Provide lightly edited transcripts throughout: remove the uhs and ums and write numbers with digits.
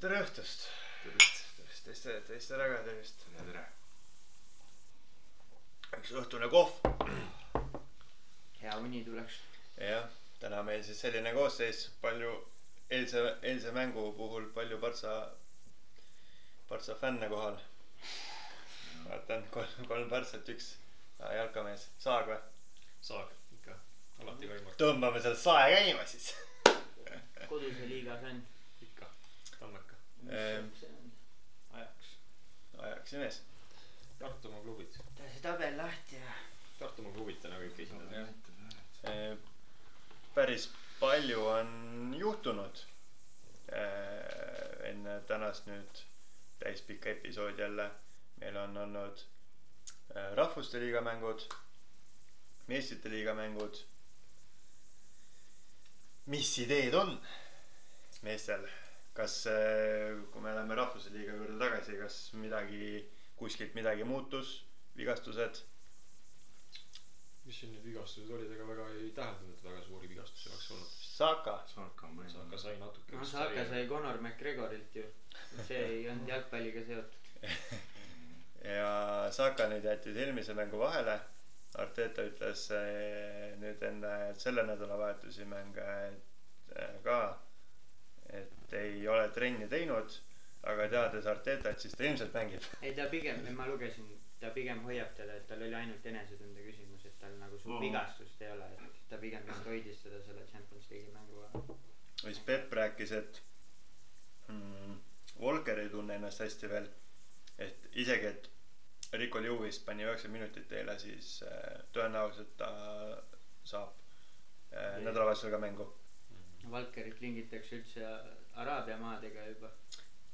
tere õhtust. Teiste väga tervist. Tere. Üks õhtune kohv. Hea uni tuleks. Jah, täna meil siis selline koosseis. Palju eilse mängu puhul palju Partsa fänne kohal. Vaatan, kolm Partsat, üks jalkamees. Saag või? Saag, ikka. Alati kaimaks. Tõmbame seal sae käima siis. Koduse liiga fänn. Ikka, Tammeka. Ajaks mees. Tartumaa klubid. Ta see tabel lahti ja... Tartumaa klubid täna kõik esindavad. Päris palju on juhtunud enne tänast nüüd täispikka episood jälle. Meil on olnud rahvuste liiga mängud, meistrite liiga mängud. Mis ideed on meestel? Kas, kui me läheme rahvuse liiga juurde tagasi, kas kuskilt midagi muutus, vigastused? Mis siin need vigastused olid, ega väga ei täheldanud, et väga suuri vigastusi oleks olnud. Saaka sai natuke. Saaka sai Conor McGregorilt ju. See ei olnud jalgpalliga seotud. Ja Saaka nüüd jättis eelmise mängu vahele. Arteta ütles nüüd enne selle nädalavahetusi mänge ka, et ei ole trenni teinud, aga teades Artetat, siis ta ilmselt mängib. Ei, ta pigem, ma lugesin, ta pigem hoiab teda, et tal oli ainult enesetunde küsimus, et tal nagu suur vigastust ei ole, et ta pigem hoidis teda selle Champions League'i mängu vahel. Siis Pep rääkis, et Walker ei tunne ennast hästi veel, et isegi, et Rico Lewis pani 9 minutit eile, siis tõenäoliselt ta saab nädalavahetusel ka mängu. Valkerit lingitakse üldse Araabia maadega juba.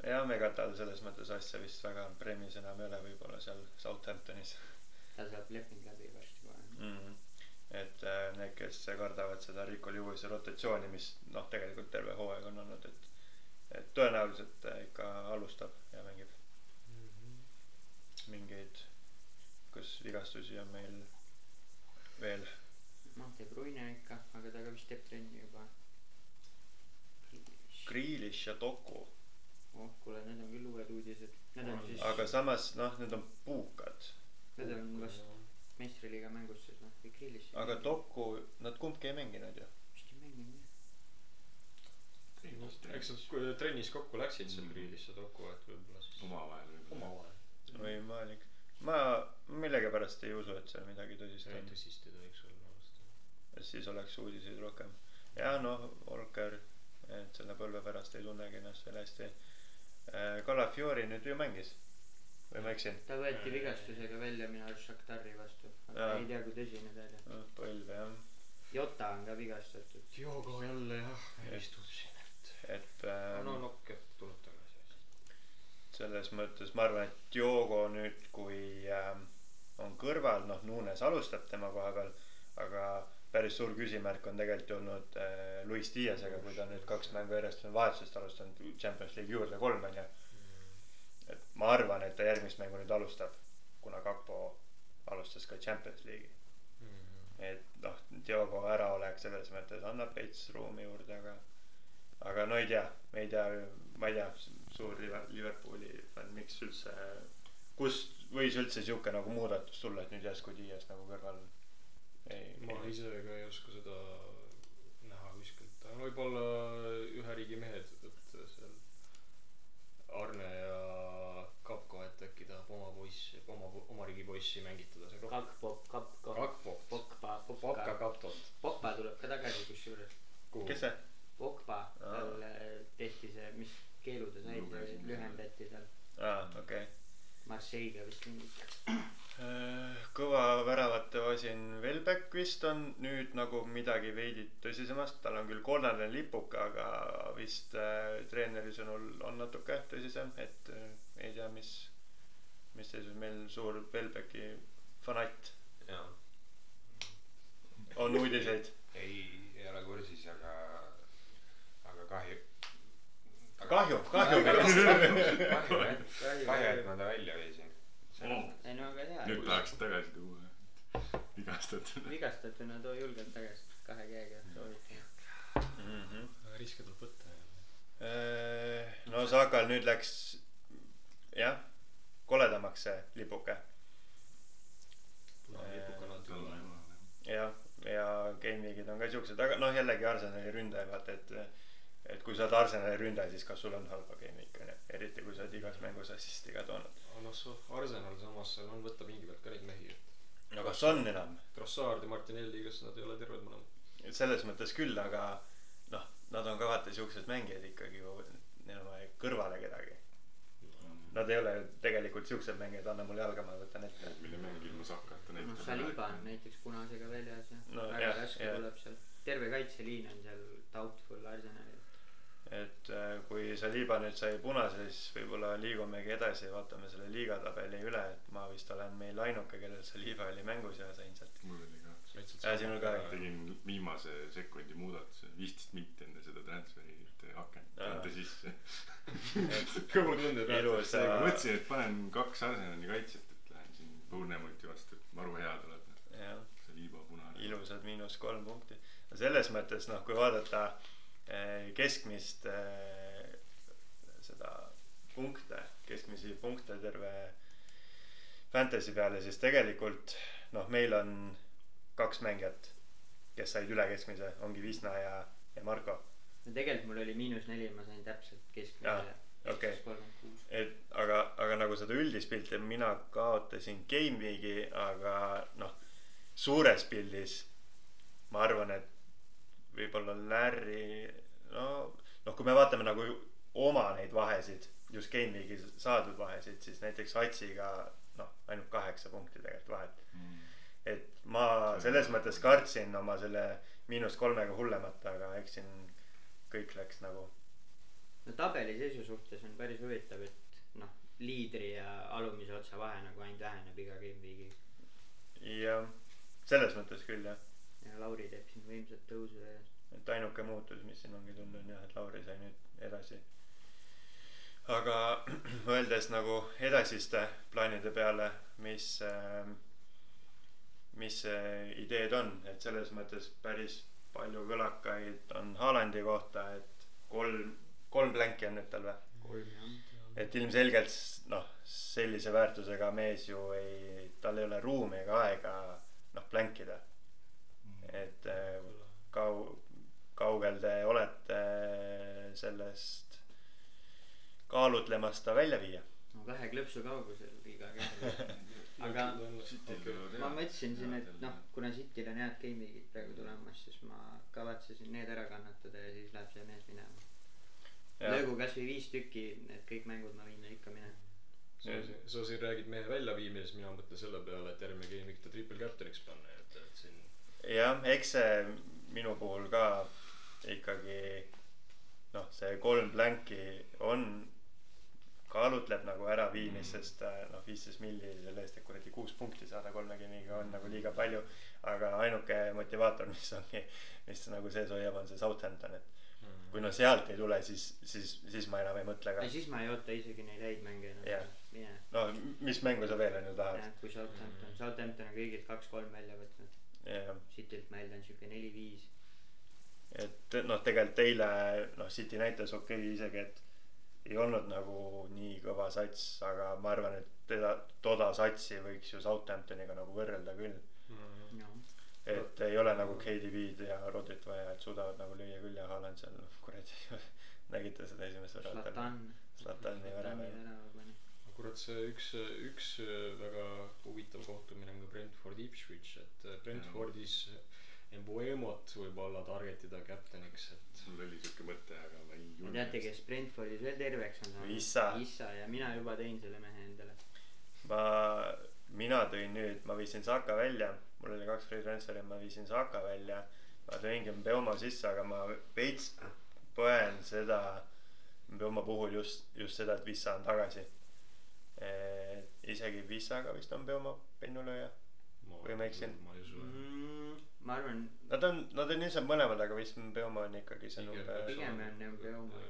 Ja ega tal selles mõttes asja vist väga premis enam ei ole võib-olla seal Southamptonis. Ta saab leping läbi varsti kohe. Et need, kes kardavad seda Rico Lewisi rotatsiooni, mis tegelikult terve hooaeg on olnud, et tõenäoliselt ikka alustab ja mängib. Mingeid, kus vigastusi on meil veel? De Bruyne ikka, aga ta ka vist teeb trenni juba. Grealish ja Doku. Kuule, need on küll uued uudised. Aga samas, need on puukad. Need on vast meistriliiga mängus siis, või Grealish. Aga Doku, nad kumbki ei mänginud ju. Vist ei mänginud, jah. Eks nad trennis kokku läksid seal Grealish ja Doku, et võib-olla siis omavahel. Võimalik. Ma millegipärast ei usu, et seal midagi tõsist on. Tõsist ei tohiks olla. Siis oleks uudiseid rohkem. Ja Walker, et selle põlve pärast ei tunnegi ennast veel hästi. Calafiori nüüd ju mängis. Või ma eksin? Ta võeti vigastusega välja minu arust Shakhtari vastu. Aga ei tea, kui tõsine ta oli. Põlv, jah. Jota on ka vigastatud. Diogo jälle, jah. Nokk, et tuleb tagasi. Selles mõttes ma arvan, et Diogo nüüd, kui on kõrval, Nunes alustab tema koha peal, aga päris suur küsimärk on tegelikult olnud Luis Diazega, kui ta nüüd 2 mängu järjest on vahetusest alustanud Champions League juurde 3 on ja. Et ma arvan, et ta järgmist mängu nüüd alustab, kuna Gakpo alustas ka Champions League'i. Et Diogo ära oleks selles mõttes annab veits ruumi juurde, aga ma ei tea, suur Liverpooli fänn, miks üldse, kust võis üldse siuke nagu muudatus tulla, et nüüd jäsku Diaz nagu kõrval ma ise ka ei oska seda näha kuskilt. Võib-olla ühe riigi mehed, et seal Arne ja Kapko, et äkki tahab oma riigi poissi mängitada. Pogba tuleb ka tagasi kusjuures. Kes see? Pogba, tal tehti see, mis keelu ta sai, lühendati tal. Okei. Marseille'ga vist mingit. Kõva väravate vasin Welbeck vist on nüüd nagu midagi veidi tõsisemast. Tal on küll kollane lipuka, aga vist treeneri sõnul on natuke tõsisem, et ei tea, mis teisus meil suur Welbecki fanatt. On uudiseid? Ei ole kursis, aga kahju. Kahju, et ma ta välja viisin. Ei no aga hea. Nüüd tahaks tagasi tuua. Vigastatuna too julgelt tagasi 2 käega sooviti. Riske tuleb võtta. No Sakal nüüd läks jah, koledamaks see lipuke. Lipuk on alati jah, ja gameweekid on ka siuksed, aga noh jällegi Arsenali ründaja vaata, et kui sa oled Arsenali ründaja, siis kas sul on halba gameweek on ju, eriti kui sa oled igas mängus assisti ka toonud. Arsenal samas on võtta pingi pealt ka neid mehi. No kas on enam? Trossard ja Martinelli, kas nad ei ole terved mõlemad? Selles mõttes küll, aga noh, nad on ka vaata siuksed mängijad ikkagi ju, neil on vaja kõrvale kedagi. Nad ei ole tegelikult siuksed mängijad, anna mulle jalga, ma võtan ette. Mille mängil ma sakata näitab. No Saliba on näiteks punasega väljas ja no, väga raske tuleb seal. Terve kaitseliin on seal doubtful Arsenalil. Et kui Saliba nüüd sai punase, siis võib-olla liigumegi edasi, vaatame selle liigatabeli üle, et ma vist olen meil ainuke, kellel Saliba oli mängus ja sain sealt. Mul oli ka. Sinul ka. Tegin viimase sekundi muudatuse, 15 minti enne seda transferi akent anda sisse. Kõva tunde ilus. Mõtlesin, et panen 2 Arsenali kaitset, et lähen siin Bournemouthi vastu, et maru hea tuleb. Saliba punane. Ilusad -3 punkti. Selles mõttes, noh, kui vaadata keskmist seda punkte, keskmisi punkte terve fantasy peale, siis tegelikult noh, meil on 2 mängijat, kes said üle keskmise, ongi Visna ja Marko. No tegelikult mul oli -4, ma sain täpselt keskmise. Okay. Et, aga nagu seda üldist pilti, mina kaotasin gameweeki, aga noh, suures pildis ma arvan, et võib-olla Larry, noh kui me vaatame nagu oma neid vahesid, just gameweeki saadud vahesid, siis näiteks Hatsiga noh, ainult 8 punkti tegelikult vahet. Et ma selles mõttes kartsin oma selle -3 hullemat, aga eks siin kõik läks nagu. No tabeli seisu suhtes on päris huvitav, et noh, liidri ja alumise otsa vahe nagu ainult väheneb iga gameweeki. Ja selles mõttes küll jah. Ja Lauri teeb siin võimsat tõusu ja et ainuke muutus, mis siin ongi tulnud jah, et Lauri sai nüüd edasi. Aga mõeldes nagu edasiste plaanide peale, mis ideed on, et selles mõttes päris palju kõlakaid on Haalandi kohta, et 3 plänki on nüüd tal või? 3 jah. Et ilmselgelt noh, sellise väärtusega mees ju tal ei ole ruumi ega aega noh, plänkida. Et kaugel te olete sellest kaalutlemast ta välja viia? No 2 klõpsu kaugusel iga käel. Aga ma mõtlesin siin, et noh, kuna Cityl on head gameweekid praegu tulemas, siis ma kavatsesin need ära kannatada ja siis läheb see mees minema. Löögu kas või 5 tükki, need kõik mängud ma viin ikka minema. Sa siin räägid mehe välja viimises, mina mõtlen selle peale, et järgmine gameweek ta triple captainiks panna, et siin jah, eks see minu puhul ka ikkagi noh, see 3 plänki on kaalutleb nagu ära viimist, sest noh, 15 milli selle eest, et kuradi 6 punkti saada 3 game'iga on nagu liiga palju, aga ainuke motivaator, mis nagu sees hoiab, on see Southampton, et kui no sealt ei tule, siis ma enam ei mõtle ka. Siis ma ei oota isegi neid häid mänge mine. No mis mängu sa veel on ju tahad? Jah, kui Southampton on kõigilt 2-3 välja võtnud. Citylt meil on siuke 4-5. Et noh, tegelikult eile noh, City näitas okei isegi, et ei olnud nagu nii kõva sats, aga ma arvan, et toda satsi võiks ju Southamptoniga nagu võrrelda küll. Et ei ole nagu KDB-d ja Rodrit vaja, et suudavad nagu lüüa küll ja Haaland seal kuradi nägite seda esimest väravat. Zlatani väravat. Kurat, see üks väga huvitav kohtumine on ka Brentford Ipswich, et Brentfordis Mbuemot võib-olla targetida captainiks, et mul oli siuke mõte, aga ma ei julge. Teate, kes Brentfordis veel terveks on saanud? Issa ja mina juba tõin selle mehe endale. Mina tõin nüüd, ma viisin Saka välja, mul oli 2 free transferi, ma viisin Saka välja, ma tõingi Mbeoma sisse, aga ma veits põen seda Mbeoma puhul just seda, et Vissa on tagasi. Isegi Vissaga vist on Mbeoma pennulööja või ma eksin? Ma arvan nad on lihtsalt mõlemad, aga vist Mbeoma on ikkagi see number. Pigem on Mbeoma.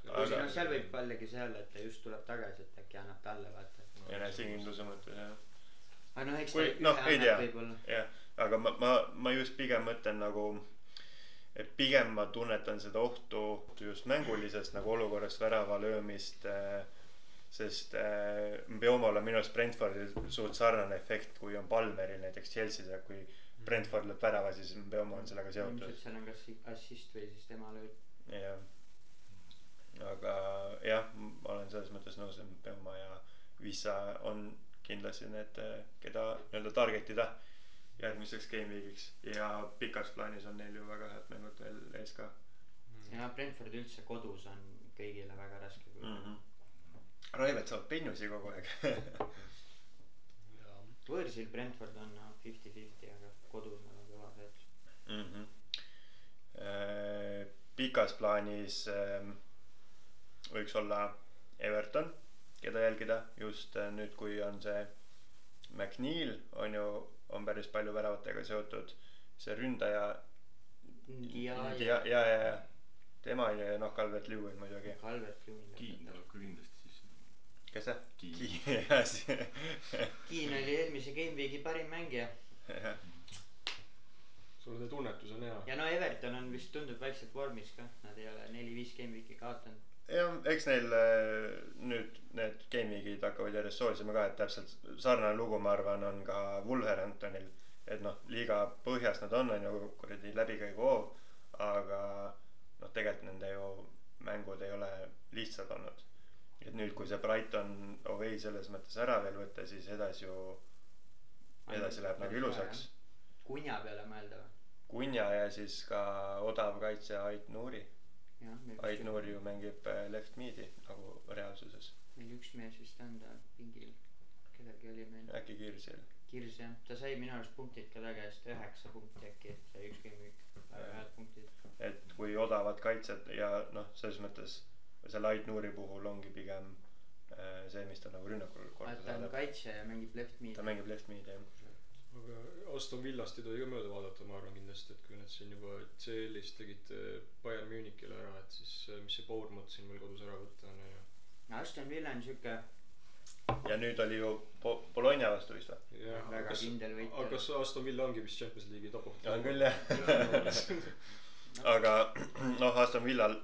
Aga seal võib pallegi see olla, et ta just tuleb tagasi, et äkki annab talle vaata. Ja näe singinduse mõttes jah. Aga noh, eks ta ühe annab võib-olla. Jah, aga ma just pigem mõtlen nagu et pigem ma tunnetan seda ohtu just mängulisest nagu olukorrast värava löömist, sest Mbeumo'l on minu arust Brentfordil suht sarnane efekt, kui on Palmeril näiteks Chelsea's, ja kui Brentford lööb värava, siis Mbeumo on sellega seotud. Ilmselt seal on kas assist või siis tema lööb. Jah. Aga jah, ma olen selles mõttes nõus, et Mbeumo ja Vissa on kindlasti need, keda nii-öelda targetida järgmiseks game weekiks. Ja pikas plaanis on neil ju väga head mängud veel ees ka. Ja Brentford üldse kodus on kõigile väga raske. Raivet saavad pennusi kogu aeg. Võõrsil Brentford on 50-50, aga kodus nad on kõva sealt. Pikas plaanis võiks olla Everton, keda jälgida just nüüd, kui on see McNeil on päris palju väravatega seotud, see ründaja ja tema on Calvert-Lewin muidugi. Kiin tuleb ka kindlasti sisse. Kes see? Kiin. Kiin oli eelmise gameweeki parim mängija. Sul see tunnetus on hea. Ja no Everton on vist tundub vaikselt vormis ka, nad ei ole 4-5 gameweeki kaotanud. Ja eks neil nüüd need gameweekid hakkavad järjest soolisema ka, et täpselt sarnane lugu ma arvan on ka Wolverhamptonil, et liiga põhjas nad on kuradi läbikäigu hoov, aga tegelikult nende ju mängud ei ole lihtsad olnud. Et nüüd, kui see Brighton away selles mõttes ära veel võtta, siis edasi läheb nagu ilusaks. Kunja peale mõelda või? Kunja ja siis ka odav kaitse Ait Nouri. Ait Nouri ju mängib left midi nagu reaalsuses. Meil üks mees vist on ta pingil. Kellelgi oli meil. Äkki Kirsil. Kirs jah. Ta sai minu arust punktid ka tagasi 9 punkti äkki. Sai üks gameweek. Väga head punktid. Et kui odavad kaitsed ja selles mõttes selle Ait Nouri puhul ongi pigem see, mis ta nagu rünnakul korda saadab. Ta on kaitse ja mängib left midi. Ta mängib left midi, jah. Aga Aston Villast ei tohi ka mööda vaadata, ma arvan kindlasti, et kui nad siin juba CL-is tegid Bayern Münichile ära, et siis mis see Bournemouth siin veel kodus ära võtta on ja... Aston Villa on siuke... Ja nüüd oli ju Bologna vastu vist või? Ja, väga kindel võita. Aga kas Aston Villa ongi vist Champions League'i tapuhti? On küll jah. Aga Aston Villal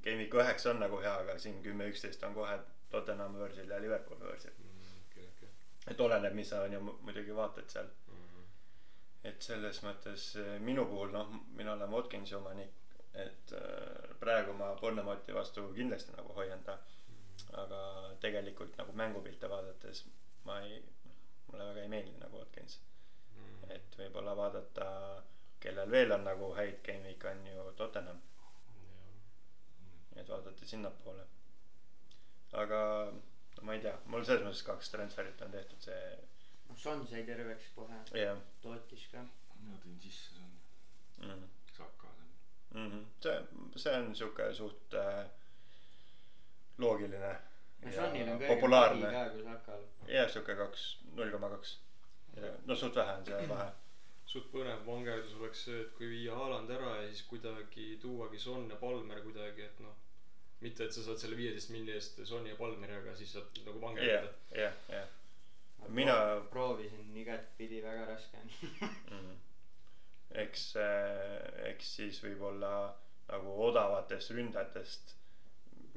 game week 9 on nagu hea, aga siin 10-11 on kohe Tottenham võõrsil ja Liverpool võõrsil. Et oleneb, mis sa muidugi vaatad seal. Et selles mõttes minu puhul, mina olen Watkinsi omanik, et praegu ma Bournemouthi vastu kindlasti nagu hoian ta. Aga tegelikult nagu mängupilte vaadates mulle väga ei meeldi nagu Watkins. Et võib-olla vaadata, kellel veel on nagu häid game week on ju Tottenham. Et vaadata sinna poole. Aga ma ei tea, mul selles mõttes 2 transferit on tehtud see... Son sai terveks kohe, tootis ka. Mina tõin sisse Son. Saab ka see on siuke suht loogiline ja Sonil on populaarne. Ka kui Sakal. Ja siuke 0,2. No suht vähe on see vahe. Suht põnev vangerdus oleks see, et kui viia Haaland ära ja siis kuidagi tuuagi Son ja Palmer kuidagi, et mitte, et sa saad selle 15 milli eest Soni ja Palmeri, aga siis saad nagu vangerdada. Jah. Mina proovisin igat pidi väga raske on. Eks siis võib-olla nagu odavatest ründajatest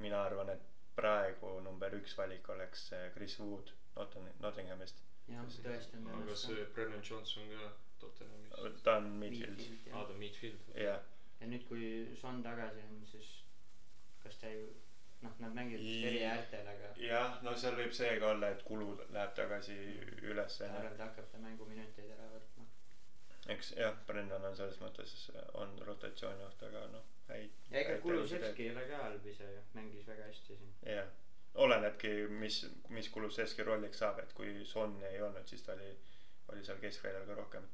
mina arvan, et praegu number 1 valik oleks Chris Wood Nottinghamist. Jah, tõesti on aga see Brennan Johnson ka Tottenhamis. Ta on midfield. Ta on midfield. Ja nüüd kui Son tagasi on, siis kas ta ju nad mängivad eri äärtel, aga... Jah, seal võib see ka olla, et kulu läheb tagasi üles. Ta arvab, ta hakkab ta mänguminuteid ära võtma. Eks jah, Brendan on selles mõttes on rotatsiooni oht, aga häid... Ja ega Kulusevski ei ole ka halb ise, mängis väga hästi siin. Jah, olenebki, mis Kulusevski rolliks saab, et kui Son ei olnud, siis ta oli seal keskväljal ka rohkem.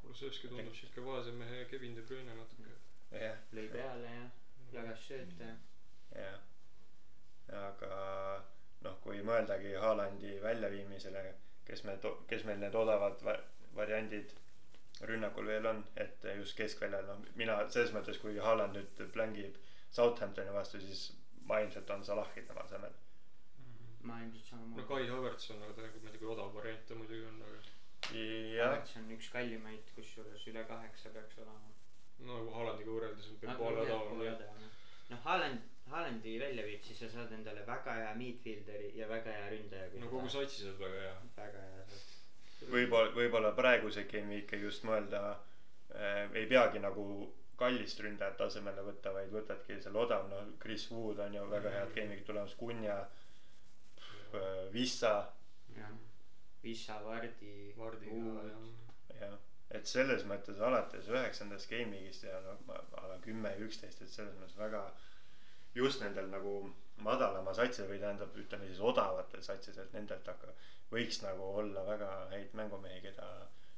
Kulusevski tundub siit ka vaese mehe Kevin De Bruyne natuke. Lõi peale ja jagas sööte. Jah. Aga kui mõeldagi Haalandi väljaviimisele, kes meil need odavad variandid rünnakul veel on, et just keskväljal, mina selles mõttes, kui Haaland nüüd plängib Southamptoni vastu, siis ma ilmselt on Salahi tema asemel. Ma ilmselt samamoodi. Kai Havertz on, aga ta kui odav variant ta muidugi on, aga... Havertz on üks kallimaid, kus juures üle 8 peaks olema. no nagu Haalandiga võrreldes on Pep Guardiola. noh Haalandi välja viid, siis sa saad endale väga hea midfielderi ja väga hea ründaja. no kogu satsi saad väga hea. väga hea saad. Võib-olla praeguse game'i ikka just mõelda ei peagi nagu kallist ründajat tasemele võtta, vaid võtadki selle odav, no Chris Wood on ju väga head game'id tulemas, Kunja, Vissa. Vissa, Vardi Wood. jah, et selles mõttes alates 9. game'igist ja no ala 10 ja 11, et selles mõttes väga just nendel nagu madalama satsil või tähendab, ütleme siis odavatel satsis, et nendelt võiks nagu olla väga häid mängumehi, keda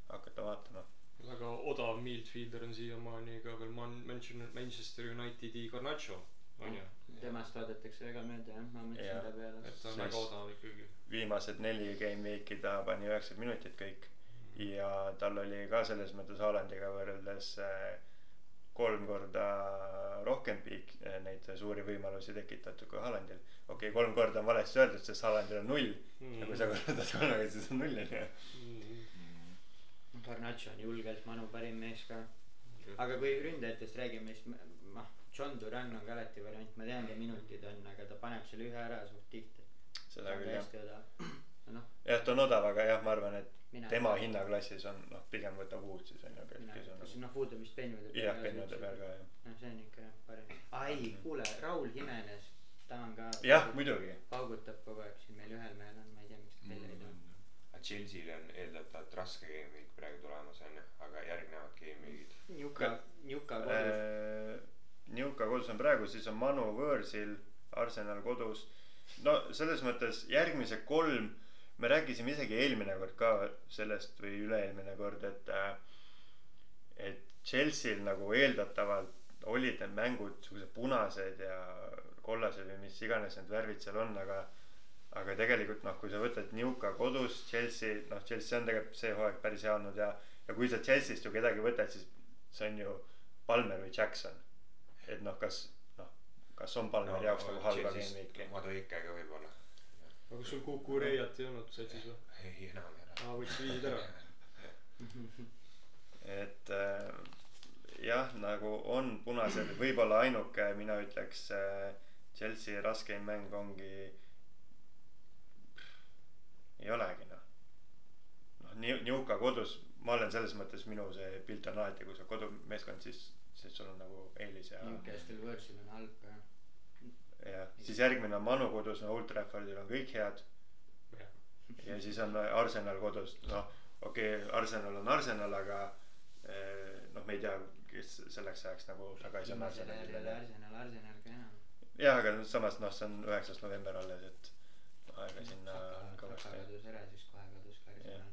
hakata vaatama. Väga odav midfielder on siiamaani ka veel Manchester Unitedi Garnacho, on ju? Temast vaadatakse väga mööda, jah, ma mõtlesin ta peale. Et ta on väga odav ikkagi. Viimased 4 game-weeki ta pani 90 minutit kõik ja tal oli ka selles mõttes Haalandiga võrreldes 3 korda rohkem neid suuri võimalusi tekitatud kui Haalandil. Okei, 3 korda on valesti öeldud, sest Haalandil on 0 ja kui sa korraldad 3, siis on 0 on ju. Garnacho on julgelt Manu parim mees ka. Aga kui ründajatest räägime, siis John Duran on ka alati variant, ma tean, ta minutid on, aga ta paneb selle ühe ära suht tihti. Seda küll, jah. No. Jah, ta on odav, aga jah, ma arvan, et tema hinnaklassis on, pigem võtab Wood siis on ju. Kas Wood on vist pennude peal? Jah, pennude peal ka, jah. No see on ikka parim. Ai, kuule, Raul Jimenez, ta on ka. Jah, muidugi. Paugutab kogu aeg siin meil ühel mehel on, ma ei tea, miks ta välja ei tule. Chelsea'l on eeldatavalt raske game'id praegu tulemas on, aga järgnevad game'id. Njuka kodus. Njuka kodus on praegu, siis on Manu võõrsil, Arsenal kodus. No selles mõttes järgmise 3, me rääkisime isegi eelmine kord ka sellest või üle-eelmine kord, et Chelsea'l nagu eeldatavalt olid need mängud sellised punased ja kollased või mis iganes need värvid seal on, aga tegelikult kui sa võtad Njuka kodus, Chelsea on tegelikult see hooaeg päris hea olnud ja kui sa Chelsea'st ju kedagi võtad, siis see on ju Palmer või Jackson. Et kas on Palmer jaoks nagu halba game'idki? Maduikega võib-olla. Aga sul Kukureiat ei olnud satsis või? Ei, enam ei ole. Võiks viisid ära. Et jah, nagu on punased, võib-olla ainuke, mina ütleks Chelsea raskeim mäng ongi ei olegi Njuka kodus, ma olen selles mõttes minu see pilt on alati, kui sa kodumeeskond, siis sul on nagu eelis ja Newcastle võõrsil on halb ka jah, siis järgmine on Manu kodus, Old Traffordil on kõik head ja siis on Arsenal kodus, Arsenal on Arsenal, aga me ei tea, kes selleks ajaks nagu tagasi on Arsenalil Arsenal ka enam jah, aga samas see on 9. november alles, et aega sinna kõvasti kadus ära, siis kohe kadus ka Arsenal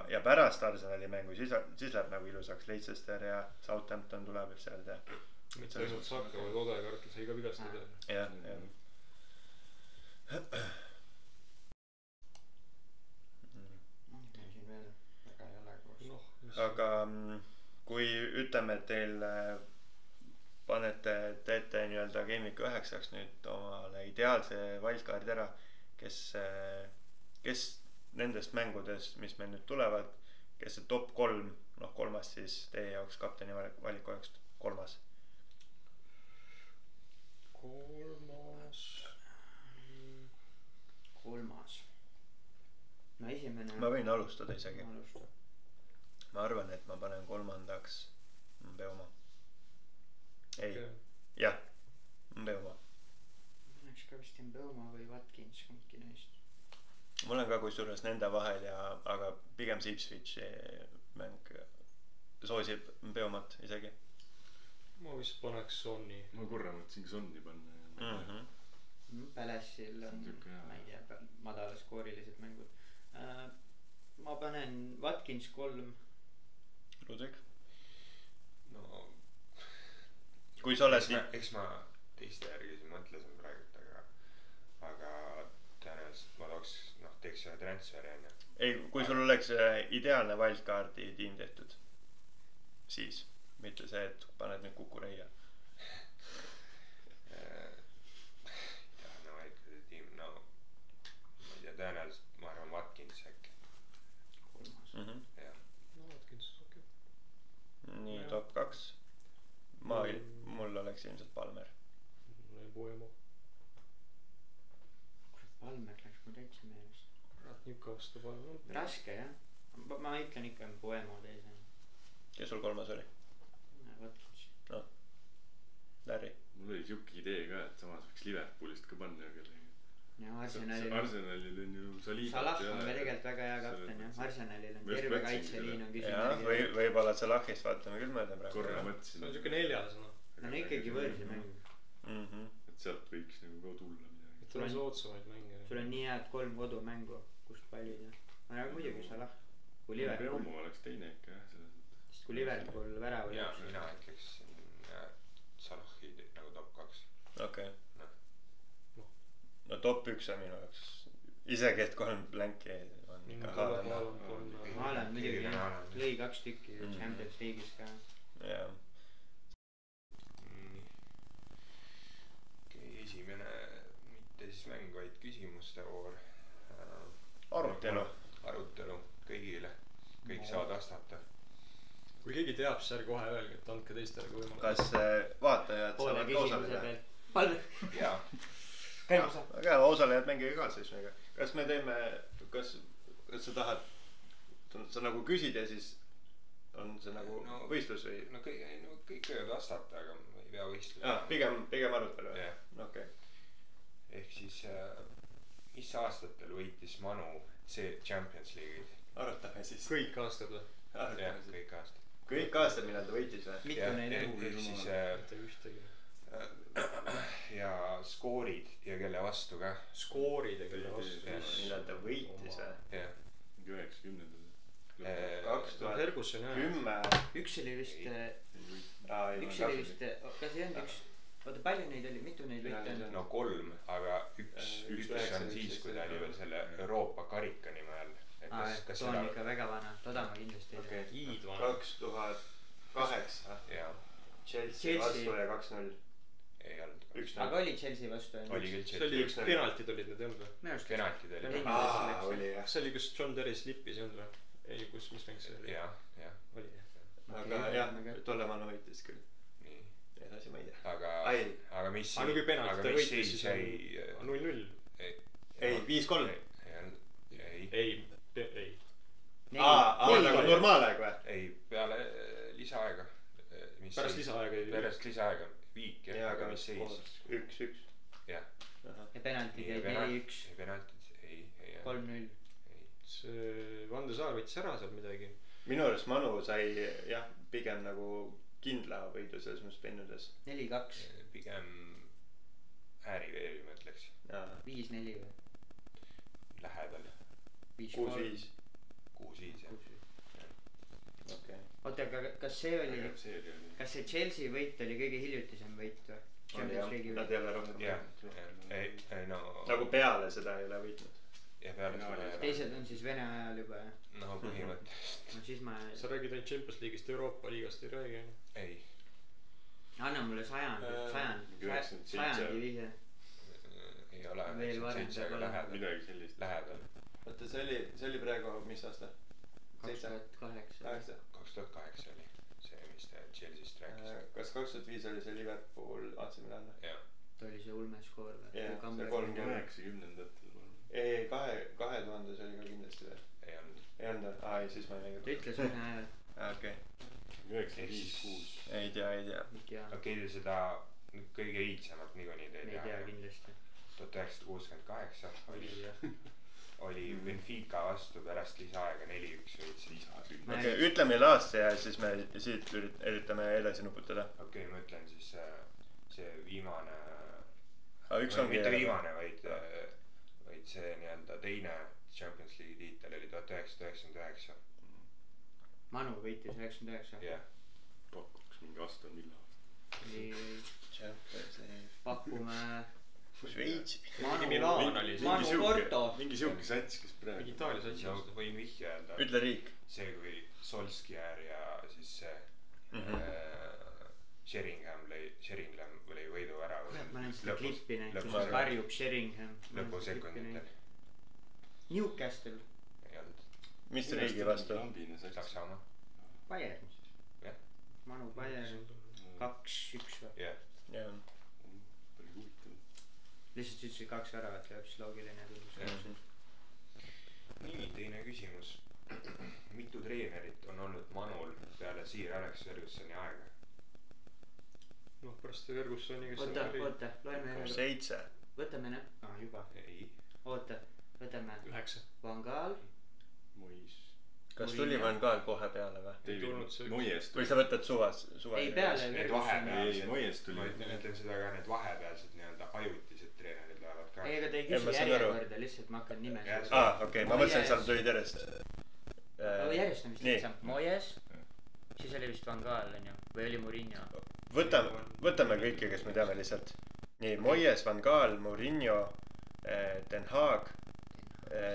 ja pärast Arsenali mängu siis läheb nagu ilusaks Leicester ja Southampton tuleb sealt ja mitte ainult Saka, vaid Odegaard sai ka vigastada jah siin veel väga ei ole koos aga kui ütleme, et teil teete nii-öelda Game'iga 9 nüüd omale ideaalse wildcardi ära, kes nendest mängudest, mis meil nüüd tulevad, kes see top 3, kolmas siis teie jaoks kapteni valiku jaoks 3. no esimene ma võin alustada isegi ma arvan, et ma panen 3. Mbeuma jah, Mbeuma ma paneks ka vist Mbeuma või Watkins kumbki neist ma olen ka kusjuures nende vahel aga pigem see Ipswichi mäng soosib Mbeumat isegi ma vist paneks Sonni ma korra mõtlesingi Sonni panna Palace'il on ma ei tea, madalaskoorilised mängud ma panen Watkins 3 Ludvig no kui sa oled eks ma teiste järgi siin mõtlesin praegult aga tõenäoliselt ma teeks ühe transferi on ju ei, kui sul oleks ideaalne wildcardi tiim tehtud siis, mitte see, et paned nüüd Kukureia ideaalne wildcardi tiim ma ei tea, tõenäoliselt ma arvan Watkins äkki 3 jah no Watkins, okei nii, top 2 oleks ilmselt Palmer. Buemo. Palmer läks mul täitsa meelest. Newcastle Palmer. Raske jah. Ma ütlen ikka Buemo teise. Kes sul kolmas oli? Watkins. No. Larry. Mul oli siuke idee ka, et samas võiks Liverpoolist ka panna kellegi. Ja Arsenalil on ju Salibat. Salah on ka tegelikult väga hea kapten jah. Arsenalil on terve kaitseliin on küsimärgi. Jah, võib-olla Salahist vaatame küll mööda praegu. Korra mõtlesin. See on siuke 4. No ikkagi võõrsi mäng. Et sealt võiks nagu ka tulla midagi. Sul on soodsamaid mänge. Sul on nii head 3 kodumängu, kust valida. Aga muidugi Salah. Kui Liverpool. Reomo oleks teine ikka jah. Sest kui Liverpool värav ja mina ütleks Salahi nagu top 2. Okei. No top 1 on minu jaoks. Isegi et 3 blänki on ikka Haaland. Haaland muidugi lõi 2 tükki Champions League'is ka. Jah. Esimene mitte siis mäng, vaid küsimuste voor. Arutelu kõigile. Kõik saavad vastata. Kui keegi teab, siis ärge kohe öelge, et andke teistele kui võimalik. Kas vaatajad saavad ka osaleda? Palve. Jaa. Aga osalejad mängige ka siis meiega. Kas me teeme, kas sa tahad, sa nagu küsid ja siis on see nagu võistlus või? No kõik võivad vastata, aga ei pea võistlus. Pigem arutelu. Okay. Ehk siis, mis aastatel võitis Manu Champions League'id? Arutame siis. Kõik aastad või? Jah, kõik aastad. Kõik aastad, millal ta võitis või? Mitu neid on? Ehk siis Mitte ühtegi. ja skoorid ja kelle vastu ka. Skoorid ja kelle vastu. Millal ta võitis või? Jah. 90. 2010. Üks oli vist, kas ei olnud üks, oota palju neid oli, mitu neid võite on? No 3, aga üks on siis, kui ta oli veel selle Euroopa karika nime all. Too on ikka väga vana, toda ma kindlasti ei tea. Iid vana. 2008. Chelsea vastu ja 2-0. Ei olnud. Aga oli Chelsea vastu? Oli küll Chelsea. See oli penaltid olid need jõnd või? Penaltid oli. Oli jah. See oli kus John Terry slipis jõnd või? Ei, kus, mis mäng see oli? Jah. Oli jah. Aga jah, tolle Manu võitis küll. Nii. Edasi ma ei tea. Aga mis aga kui penaltid ta võitis, siis on 0-0. Ei, 5-3. Ei. Nagu normaalaeg või? Ei, peale lisaaega. Pärast lisaaega ei. Pärast lisaaega. Viik jah, aga mis seis? 1-1. Jah. Ja penaltid jäid 4-1. Ei penaltid, ei. 3-0. See Vande Saar võttis ära seal midagi. Minu arust Manu sai jah, pigem nagu kindla võidu selles mõttes pennudes. 4-2. Pigem ääriveeri ma ütleks. 5-4 või? Lähedal. 6-5. 6-5 jah. Okay. Oota, aga kas see oli, kas see Chelsea võit oli kõige hiljutisem võit või? Nad ei ole rohkem. Ei no. Nagu peale seda ei ole võitnud. Ja peale seda. Teised on siis Vene ajal juba. No põhimõtteliselt. No siis ma. Sa räägid ainult Champions League'ist, Euroopa liigast ei räägi. Ei. Anna mulle sajandi vihje. Ei ole. Veel varem peab olema. Midagi sellist. Lähedal. Oota, see oli praegu mis aasta? 2008. 2008 oli see, mis te Chelsea'st rääkis. Kas 2005 oli see Liverpool AC Milan? Jah. Ta oli see ulmeskoor või? Jah, see 90-ndatel. Ei, 2000 see oli ka kindlasti veel. Ei olnud. Ei olnud? Ei, siis ma ei mängi. Ta ütles ühe ajal. Okei. 95-6. Ei tea. Okei, te seda kõige iidsemat niikuinii te ei tea. Me ei tea kindlasti. 1968 oli Benfica vastu pärast lisaaega 4-1 võitsid. Okei, ütle meile aasta ja siis me siit üritame edasi nuputada. Okei, ma ütlen siis see viimane. Mitte viimane, vaid see nii-öelda teine Champions League tiitel oli 1999. Manu võitis 99. Jah. Pakuks mingi Aston Villa. Pakume Šveitsi. Manu Porto. Mingi siuke sats, kes praegu. Mingi Itaalia sats. No võin vihje öelda. Ütle riik. See kui Solskjaer ja siis see Sheringham lõi võidu ära. Ma olen seda klippi näinud, kus see karjub Sheringham. Lõpusekunditel. Newcastle. Ei olnud. Mis riigi vastu? Saksamaa. Bayern. Jah. Manu Bayern. 2-1 või? Jah. jah. Päris huvitav. Lihtsalt ütlesid 2 väravat ja üks loogiline tundus. Nii, teine küsimus. Mitu treenerit on olnud Manul peale Sir Alex Fergusoni aega? Noh, pärast Fergusoni, kes oota, loeme 7. Võtame juba. Ei. Oota, võtame 9. Van Gaal. Mois. Kas tuli Van Gaal kohe peale või? Moies tuli. Või sa võtad suva? Ei, peale Need vahepealsed. Ei, Moies tuli. Ma ütlen seda ka, need vahepealsed nii-öelda ajutised treenerid lähevad ka. Ei, aga ta ei küsi järjekorda, lihtsalt ma hakkan nimes. Okei, ma mõtlesin, et seal tulid järjest. Järjest on vist lihtsam. Moies, siis oli vist Van Gaal, on ju? Või oli Mourinho? Võtame kõiki, kes me teame lihtsalt. Nii, Moies, Van Gaal, Mourinho, Den Haag,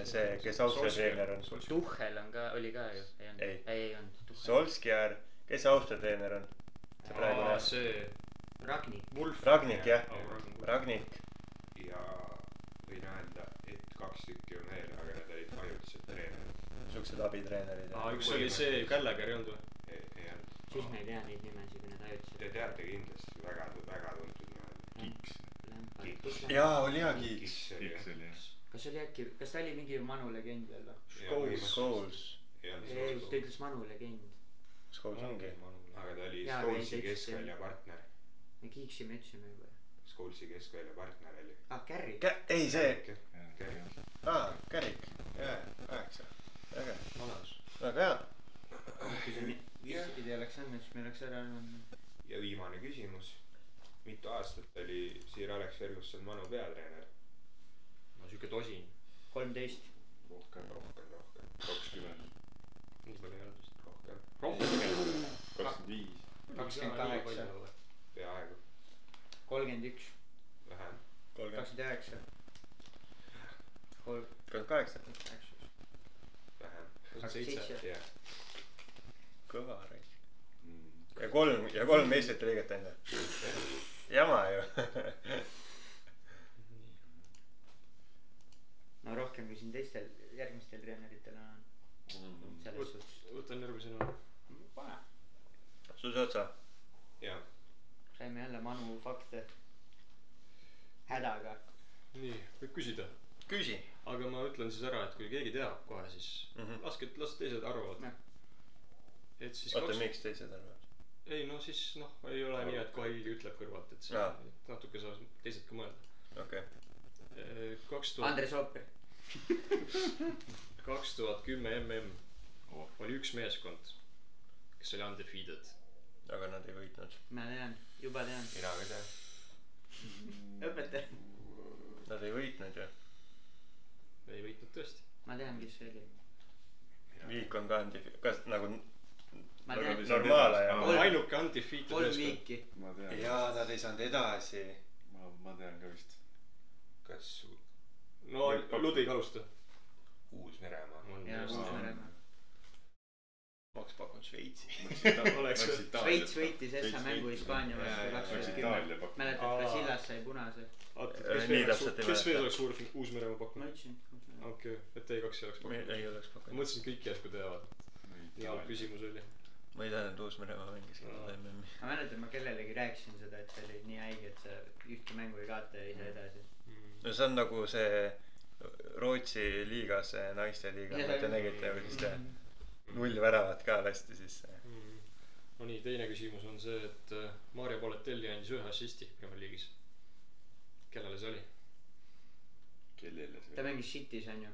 see, kes Austria treener on. Tuchel on ka, oli ka ju? Ei olnud. Solskjaer, kes Austria treener on? See Ragnik, jah. Ragnik. Ja võin öelda, et 2 tükki on veel, aga need olid ajutised treenerid. Siuksed abitreenerid. Üks oli see Gallagher, ei olnud või? Ei olnud. Siis me ei tea neid nimesid, kui need ajutised. Te teate kindlasti väga tuntud nimed. Kiks. Jaa, oli hea Kiks. Kiks oli jah. Kas ta oli mingi Manu legend veel või? Scholes. Ei, ta ütles Manu legend. Scholes ongi. Aga ta oli Scholesi keskvälja partner. Me Kiiksi me ütlesime juba. Scholesi keskvälja partner oli. Carrick. Ei, see. Carrick. Jaa, 8. Väga. Manas. Väga hea. Kui see vist ei oleks andnud, siis me oleks ära andnud. Ja viimane küsimus. Mitu aastat oli Sir Alex Ferguson Manu peatreener? No siuke tosin. 13. Rohkem. 20. Nii palju ei olnud vist. Rohkem. 25. 28. Peaaegu. 31. Vähem. 29. 38. Vähem. 7. Jah. Kõva rõi. Ja 3 meistrite liiget enda. Jama ju. No rohkem kui siin teistel järgmistel treeneritel on. Selles suhtes. Võtan järgmisena. Pane. Suuse otsa. Jah. Saime jälle Manu fakte. Hädaga. Nii, võib küsida. Küsi. Aga ma ütlen siis ära, et kui keegi teab kohe, siis las teised arvavad. Oota, miks teised arvavad? Ei, no siis ei ole nii, et kohe keegi ütleb kõrvalt, et see natuke saab teised ka mõelda. Okei. Andres Ooper. 2010 MM oli üks meeskond, kes oli undefeated. Aga nad ei võitnud. Ma tean, juba tean. Mina ka tean. Õpetaja. Nad ei võitnud ju. Ei võitnud tõesti. Ma tean, kes see oli. Viik on ka undefeated. Kas nagu normaale ja ainuke undefeated 3 viiki. Jaa, nad ei saanud edasi. Ma tean ka vist. Kas no Ludvig alusta. Uus-Meremaa. Jaa, Uus-Meremaa. Maks pakun Šveitsi. Šveits võitis essa mängu Hispaania vastu 2010. Mäletad, Brasillas sai punase. Kes veel oleks Uus-Meremaa pakkunud? Ma ütlesin. Okei, et ei 2 ei oleks pakkunud. Ei oleks pakkunud. Ma mõtlesin kõik järsku teavad. Nii halb küsimus oli. Ma ei teadnud, Uus-Meremaa mängis. Ma mäletan, ma kellelegi rääkisin seda, et see oli nii häige, et sa ühte mängu ei kaata ja ei saa edasi. No see on nagu see Rootsi liigas, naiste liiga, te nägite või siis te 0 väravat ka lasti sisse. No nii, teine küsimus on see, et Mario Balotelli andis 1 assisti Premier League'is. Kellele see oli? Kellele see oli? Ta mängis City's on ju?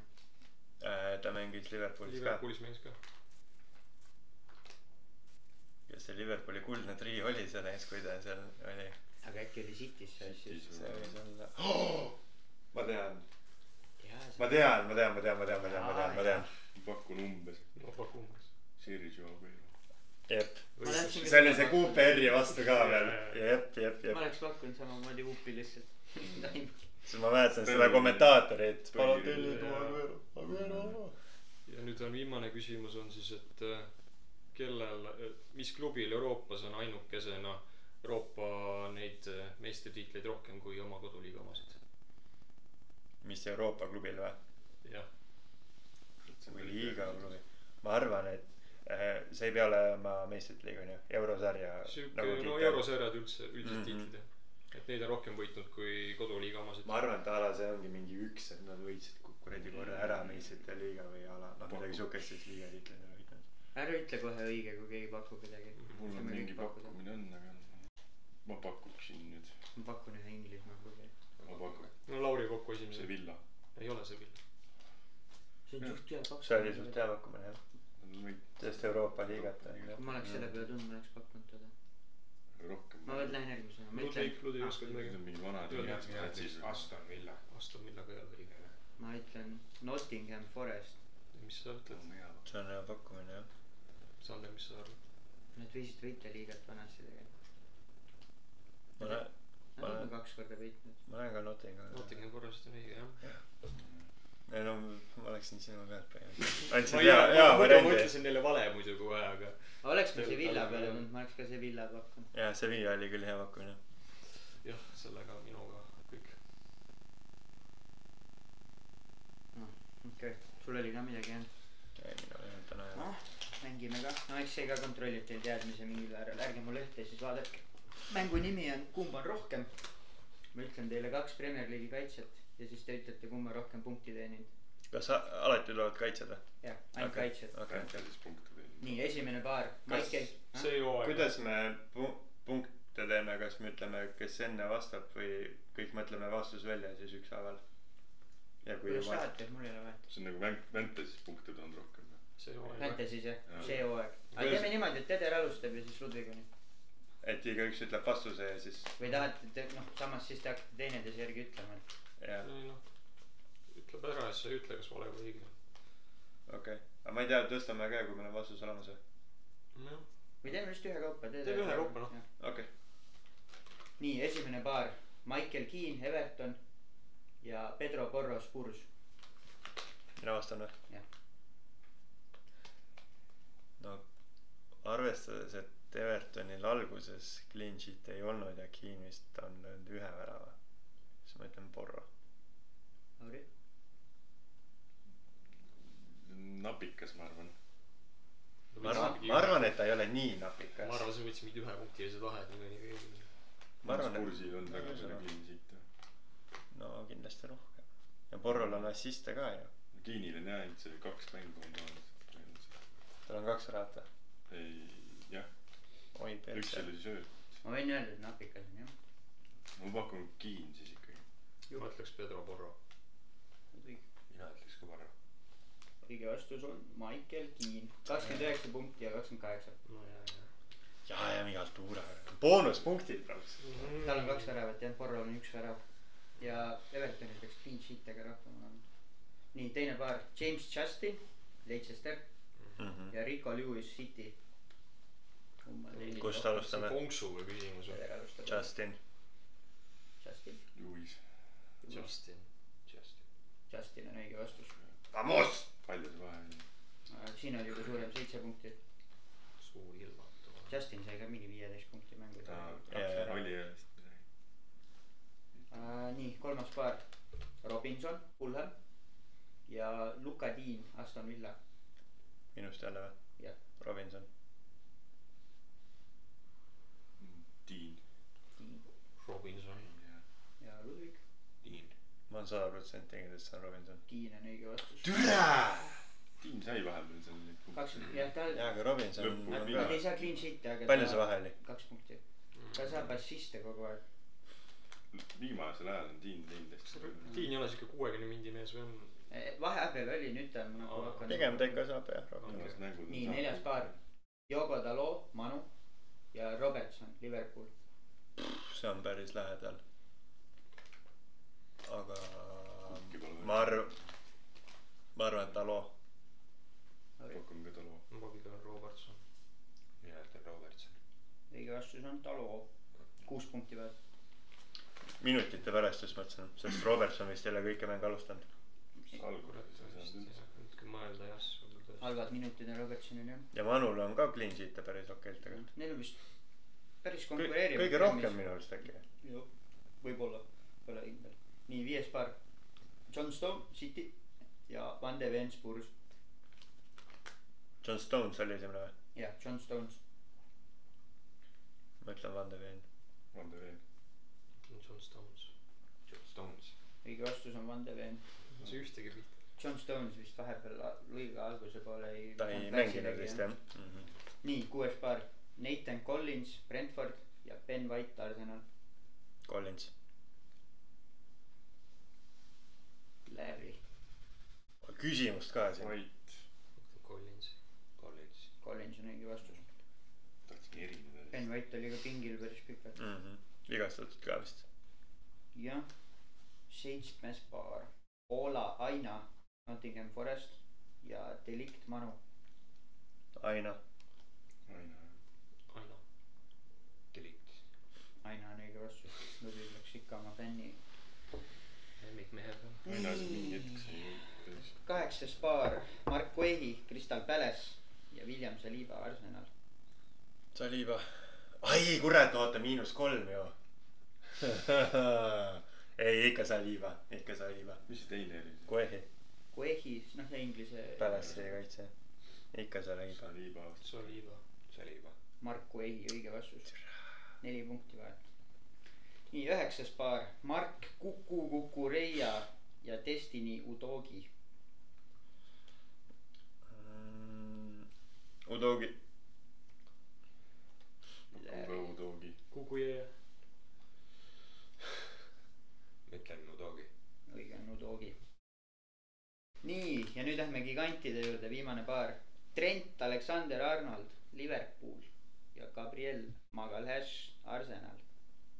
Ta mängis Liverpoolis ka. Liverpoolis mängis ka. Ja see Liverpooli kuldne trii oli seal ees, kui ta seal oli. Aga äkki oli City's see assis? See oli seal... Ma tean. Ma tean. Pakun umbes. No pakun umbes. Sergio Aguero. Jep. See oli see QPR-i vastu ka veel. Jep. Ma oleks pakkunud samamoodi Uupi lihtsalt. Siis ma mäletan seda kommentaatorit. Balotelli Aguero. Ja nüüd on viimane küsimus on siis, et mis klubil Euroopas on ainukesena Euroopa neid meistritiitleid rohkem kui oma koduliiga omasid? Mis Euroopa klubil või? Jah. Või liiga klubi. Ma arvan, et see ei pea olema meistritiitliiga, Eurosarja. No eurosarjad üldiselt tiitlid. et neid on rohkem võitnud kui koduliiga omasid. ma arvan, et ala see ongi mingi üks, et nad võitsid kuradi korra ära meistrite liiga või ala, noh midagi sukest siis liiga tiitleid ei võitnud. ära ütle kohe õige, kui keegi pakub midagi. mul on mingi pakkumine on, aga ma pakuksin nüüd. ma pakun ühe Inglismaa klubi. ma pakun. no Lauri kokku esimene. Sevilla. ei ole Sevilla. see on suht hea pakkumine. see oli suht hea pakkumine jah. sest Euroopa liigat on kui ma oleks seda peale tundnud, ma oleks pakkunud teda. rohkem. ma lähen järgmisena. Ludvig ei oska midagi. see on mingi vanad Aston Villa. Aston Villa ka ei ole õige. ma ütlen Nottingham Forest. mis sa ütled? see on hea pakkumine jah. Sander, mis sa arvad? Nad võisid võita liigat vanasti tegelikult. Nad on 2 korda võitnud. ma olen ka Nottingham Forest on õige jah. ei no ma oleksin sinu pealt praegu. ma ütlesin neile vale muidu kohe, aga oleks ma Sevilla peale tulnud, ma oleks ka Sevilla pakkunud. jaa, Sevilla oli küll hea pakkumine. jah, sellega minuga kõik. okei, sul oli ka midagi jah? ei, mina olen täna jah. mängime ka, no eks see ka kontrollib teil teadmise mingil määral, ärge mulle ühte siis vaadake. mängu nimi on kumb on rohkem. ma ütlen teile 2 Premier League'i kaitset ja siis te ütlete, kumb on rohkem punkti teeninud. kas alati tulevad kaitsjad või? jah, ainult kaitsjad. nii, esimene paar. see hooaeg. kuidas me punkte teeme, kas me ütleme, kes enne vastab või kõik mõtleme vastus välja siis ükshaaval? kuidas tahate, mul ei ole vahet. see on nagu Fantasy's punkte tulnud rohkem. Fantasy's jah, see hooaeg. aga teeme niimoodi, et Teder alustab ja siis Ludvig on. et igaüks ütleb vastuse ja siis või tahate, noh samas siis te hakkate teineteise järgi ütlema. ei noh, ütleb ära ja siis sa ei ütle, kas vale või õige. okei, aga ma ei tea, tõstame käe, kui meil on vastus olemas või? või teeme vist ühe kaupa. teeme ühe kaupa noh. okei. nii, esimene paar. Michael Keane, Everton ja Pedro Porro, Spurs. mina vastan või? jah. no arvestades, et Evertonil alguses clean sheet ei olnud ja Keane vist on löönud 1 värava, siis ma ütlen Porro. Lauri? napikas, ma arvan. ma arvan, et ta ei ole nii napikas. ma arvan, sa võtsid mingi 1 punktilised vahed või nii keegi. ma arvan, Spursil on väga palju clean sheet'e. no kindlasti rohkem. ja Porrol on assiste ka ju. Keane'il on jah, ainult see 2 mängu on olnud. tal on 2 väravat või? ei, jah. oi, perse. üks oli sööd. ma võin öelda, et napikas on jah. ma pakun Keane siis ikkagi. ma ütleks Pedro Porro. mina ütleks ka Porro. õige vastus on Michael Keane. 29 punkti ja 28. no ja igalt tuure. boonuspunktid praegu. tal on 2 väravat jah, Porro on 1 värav. ja Evertonil peaks clean sheet'ega rohkem olema. nii, teine paar. James Justin, Leicester ja Rico Lewis, City. kust alustame? konksu või küsimus või? Justin. Lewis. Justin on õige vastus. Vamos! palju see vahe oli? siin oli juba suurem, 7 punkti. suur ilmatu. Justin sai ka mingi 15 punkti mängu. oli jah. nii, 3. paar. Robinson, Fulham ja Luka Dean, Aston Villa. minust jälle või? jah. Robinson. Dean. Robinson. ja Ludvig. Dean. ma olen 100% kindel, et see on Robinson. Dean on õige vastus. Dean sai vahepeal seal neid punkte. 20, jah ta. jaa, aga Robinson. Nad ei saa clean sheet'i, aga. palju see vahe oli? 2 punkti. ta saab assiste kogu aeg. viimasel ajal on Dean teinud hästi palju. Dean ei ole siuke 60 mindi mees või on? vahepeal oli, nüüd ta on nagu hakanud. pigem ta ikka saab jah rohkem. nii, 4. paar. Diogo Dalot, Manu ja Robertson, Liverpool. see on päris lähedal. aga ma arvan, et Dalot. rohkem ka Dalot. ma pakun ka Robertson. mina ütlen Robertson. õige vastus on Dalot. 6 punkti peal. minutite pärast just mõtlesin, sest Robertson vist ei ole kõike mänge alustanud. alguses ei saanud üldse. kui mõelda jah, siis võib-olla halvad minutid on Robertsonil jah. ja Manul on ka clean sheet'e päris okeilt tegelikult. Neil on vist päris konkureerivad. kõige rohkem minu arust äkki. jah, võib-olla, pole kindel. nii, 5. paar. John Stone, City ja Van de Ven, Spurs. John Stones oli esimene või? jah, John Stones. ma ütlen Van de Ven. Van de Ven. John Stones. John Stones. õige vastus on Van de Ven. see ühtegi pihta. John Stones vist vahepeal liiga alguse poole ta ei mänginud vist jah. Nii, 6. paar. Nathan Collins, Brentford ja Ben White, Arsenal. Collins. Larry. Küsimust ka siin. White. Collins. Collins on õige vastus. Tahtsin erineda. Ben White oli ka pingil päris pikalt. Vigastatud ka vist. jah, 7. paar. Ola Aina, Nottingham Forest ja Delict Manu. Aina. Delict. Aina on õige vastus. Ludvig läks ikka oma fänni. Lemmikmehega. Aina see mingi hetk sai. 8. paar. Mark Quehi, Crystal Palace ja William Saliba, Arsenal. Saliba. Ai kurat, oota, -3 ju. Ei, ikka Saliba. Mis see teine oli? Quehi, noh see inglise. Palace'i kaitse. Ikka Saliba. Saliba. Mark Quehi, õige vastus. 4 punkti vahet. nii, 9. paar. Mark Kukureia ja Destiny Udogi. Udogi. Udogi. Kukujeja. Ütlen Udogi. õige on Udogi. nii, ja nüüd lähme gigantide juurde, viimane paar. Trent Alexander-Arnold, Liverpool ja Gabriel Magalhaes, Arsenal.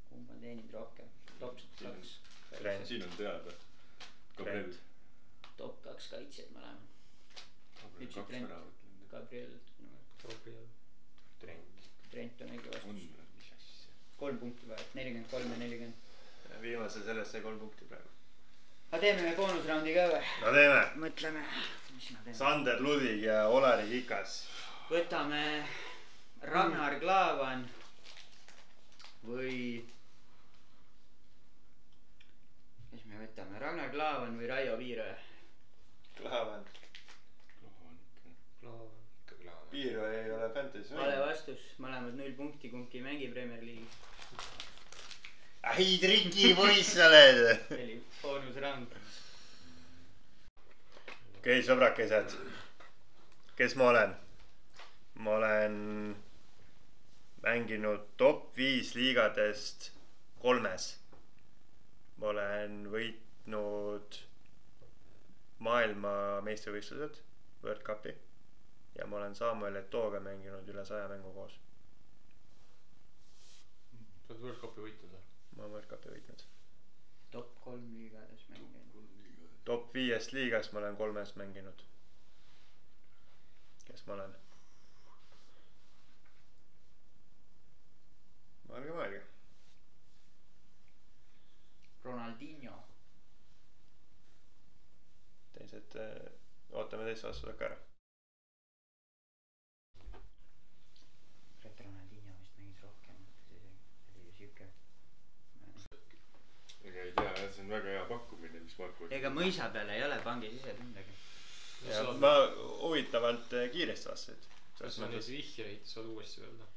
kumb on teeninud rohkem? top 2. Siin on teada. Gabriel. top 2 kaitsjad mõlemad. Kaks väravat. Gabriel. Trent on õige vastus. 3 punkti vahet, 43 ja 40. Viimasel sellest sai 3 punkti praegu. aga teeme ühe boonusraundi ka või? no teeme. mõtleme, mis me teeme. Sander Ludvig ja Olari Kikas. võtame Ragnar Klavan või mis me võtame, Ragnar Klavan või Raio Piiröö? Klavan. Piiröö ei ole fantasy. vale vastus, mõlemad 0 punkti, kumbki ei mängi Premier League'is. ai triki poiss sa oled. see oli boonusraund. okei, sõbrakesed, kes ma olen? ma olen mänginud top 5 liigadest 3. ma olen võitnud maailma meistrivõistlused, World Cupi, ja ma olen Samuel Eto'ga mänginud üle 100 mängu koos. sa oled World Cupi võitnud või? ma olen World Cupi võitnud. top 3 liigades mänginud. top 5 liigas ma olen 3 mänginud. kes ma olen? mõelge. Ronaldinho. teised, ootame teist vastused ka ära. Ronaldinho vist mängis rohkem, see oli siuke. ega ei tea, see on väga hea pakkumine, mis Marko. ega mõisa peal ei ole, pange ise midagi. ja ma huvitavalt kiiresti vastasid. kas sa neid vihjeid saad uuesti öelda?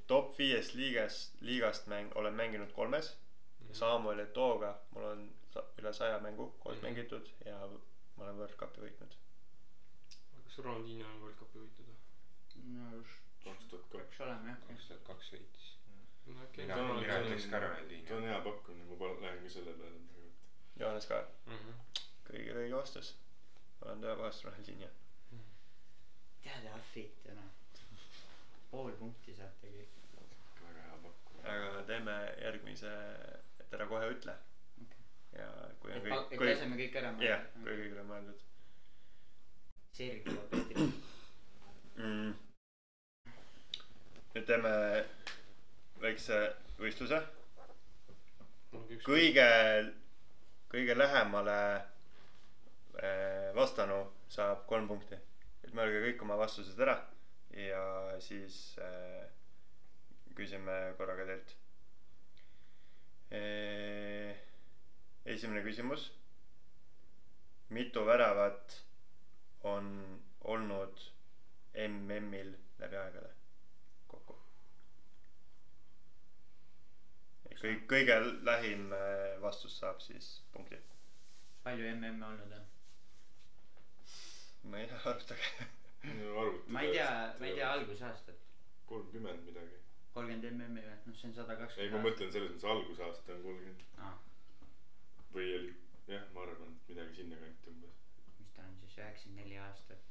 top 5 liigast olen mänginud 3. Samuel Eto'ga mul on üle 100 mängu koos mängitud ja ma olen World Cupi võitnud. kas Ronaldinho on World Cupi võitnud või? no just 2002 peaks olema jah. 2002 võitis. mina ütleks ka Ronaldinho. ta on hea pakkumine, ma lähen ka selle peale. Joones ka. kõige õige vastus. ma olen tõepoolest Ronaldinho. tead Ahvit ja noh, 0,5 punkti saate kõik. väga hea pakkumine. aga teeme järgmise, et ära kohe ütle. ja kui on kõik. et laseme kõik ära mõelda. jah, kui kõigile mõeldud. Sergio Petri. nüüd teeme väikse võistluse. kõige lähemale vastanu saab 3 punkti. et mõelge kõik oma vastused ära ja siis küsime korraga teilt. esimene küsimus. mitu väravat on olnud MM-il läbi aegade kokku? kõige lähim vastus saab siis punkti. Palju MM olnud on? Ma ei arvutage. Ma ei tea algusaastat. 30 midagi. 30 MM-i või? Noh, see on 120. Ei, ma mõtlen selles mõttes algusaasta on 30. Või oli, jah, ma arvan, midagi sinna kanti umbes. Mis ta on siis 94 aastat?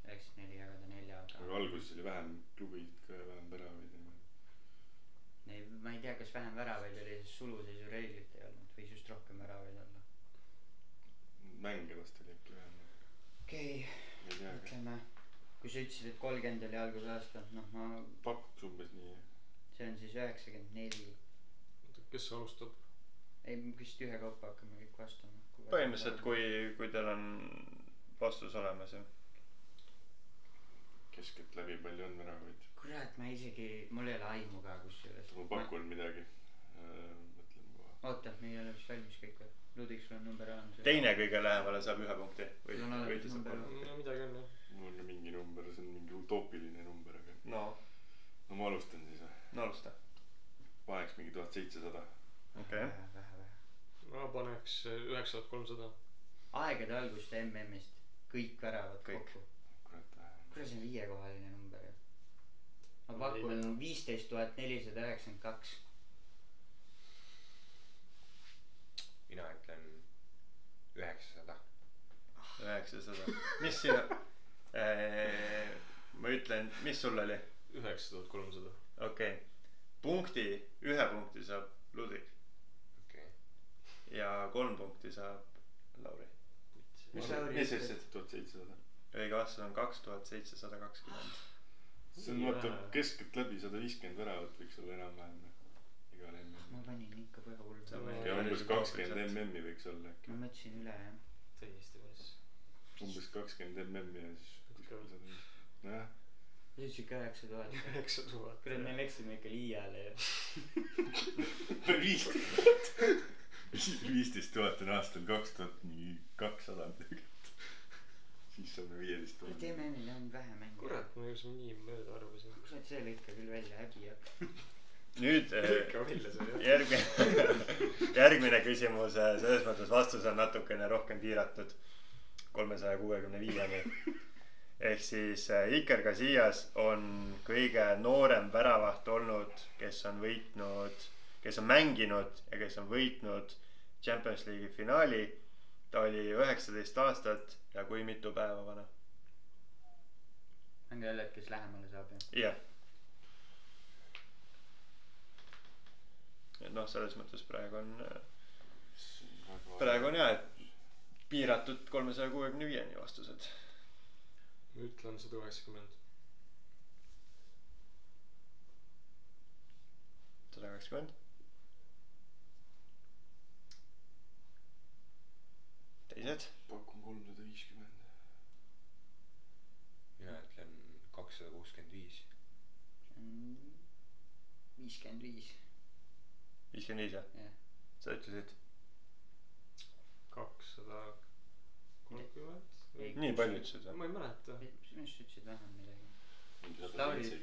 94 jagada 4, aga alguses oli vähem klubid ka ja vähem väravaid. Ei, ma ei tea, kas vähem väravaid oli, siis suluseisu reeglit ei olnud. Võis just rohkem väravaid olla. Mänge vast oli äkki vähem. Okei, ütleme, kui sa ütlesid, et 30 oli algusaasta, noh ma... Pakuks umbes nii. See on siis 94. Kes alustab? Ei, vist ühe kaupa hakkame kõik vastama. Põhimõtteliselt, kui teil on vastus olemas, jah. Keskelt läbi palju on väravaid. Kurat, ma isegi, mul ei ole aimu ka kusjuures. Ma pakun midagi. Mõtlen kohe. Oota, me ei ole vist valmis kõik või? Ludik, sul on number olemas. Teine kõige lähemale saab 1 punkti. Midagi on, jah. Mul on mingi number, see on mingi utoopiline number, aga... No ma alustan siis või? No alusta. Paneks mingi 1700. Okei. Vähe. Ma paneks 9300. Aegade alguste MM-ist kõik väravad kokku. Kurat, see on 5-kohaline number. Ma pakun 15 492. Mina ütlen 900. 900. Mis sina? Ma ütlen, mis sul oli? 9300. Okei. Punkti, 1 punkti saab Ludik. Okei. Ja 3 punkti saab Lauri. Mis Lauri ütles? 1700. Õige vastus on 2720. See on vaata keskelt läbi 150 väravat võiks olla enam-vähem. Igal MM. Ma panin ikka väga hullu. Ja umbes 20 MM-i võiks olla äkki. Ma mõtlesin üle, jah. Täiesti võis. Umbes 20 MM-i ja siis kuskil 100. Nojah. See ütlesid ka 9000. 9000. Kurat, me läksime ikka liiale. 15 000 on aastal 2200 midagi. Siis saame 15 000. Teeme enne, on vähe mänge. Kurat, ma just nii mööda arvasin. Kurat, see lõika küll välja häbi, jah. Nüüd Lõika välja see, järgmine küsimus, selles mõttes vastus on natukene rohkem piiratud 365-ni. Ehk siis Iker Casillas on kõige noorem väravaht olnud, kes on mänginud ja kes on võitnud Champions League'i finaali. Ta oli 19 aastat ja kui mitu päeva vana? Mänge jälle, et kes lähemale saab, jah? Jah. Et noh, selles mõttes praegu on jah, et piiratud 365-ni vastused. Ma ütlen 180. 180. Teised? Pakun 350. Mina ütlen 265. 55. 55, jah? Jah. Sa ütlesid? 230. Nii palju ütlesid või? Ma ei mäleta. Minust ütlesid vähem midagi. Lauri ütles.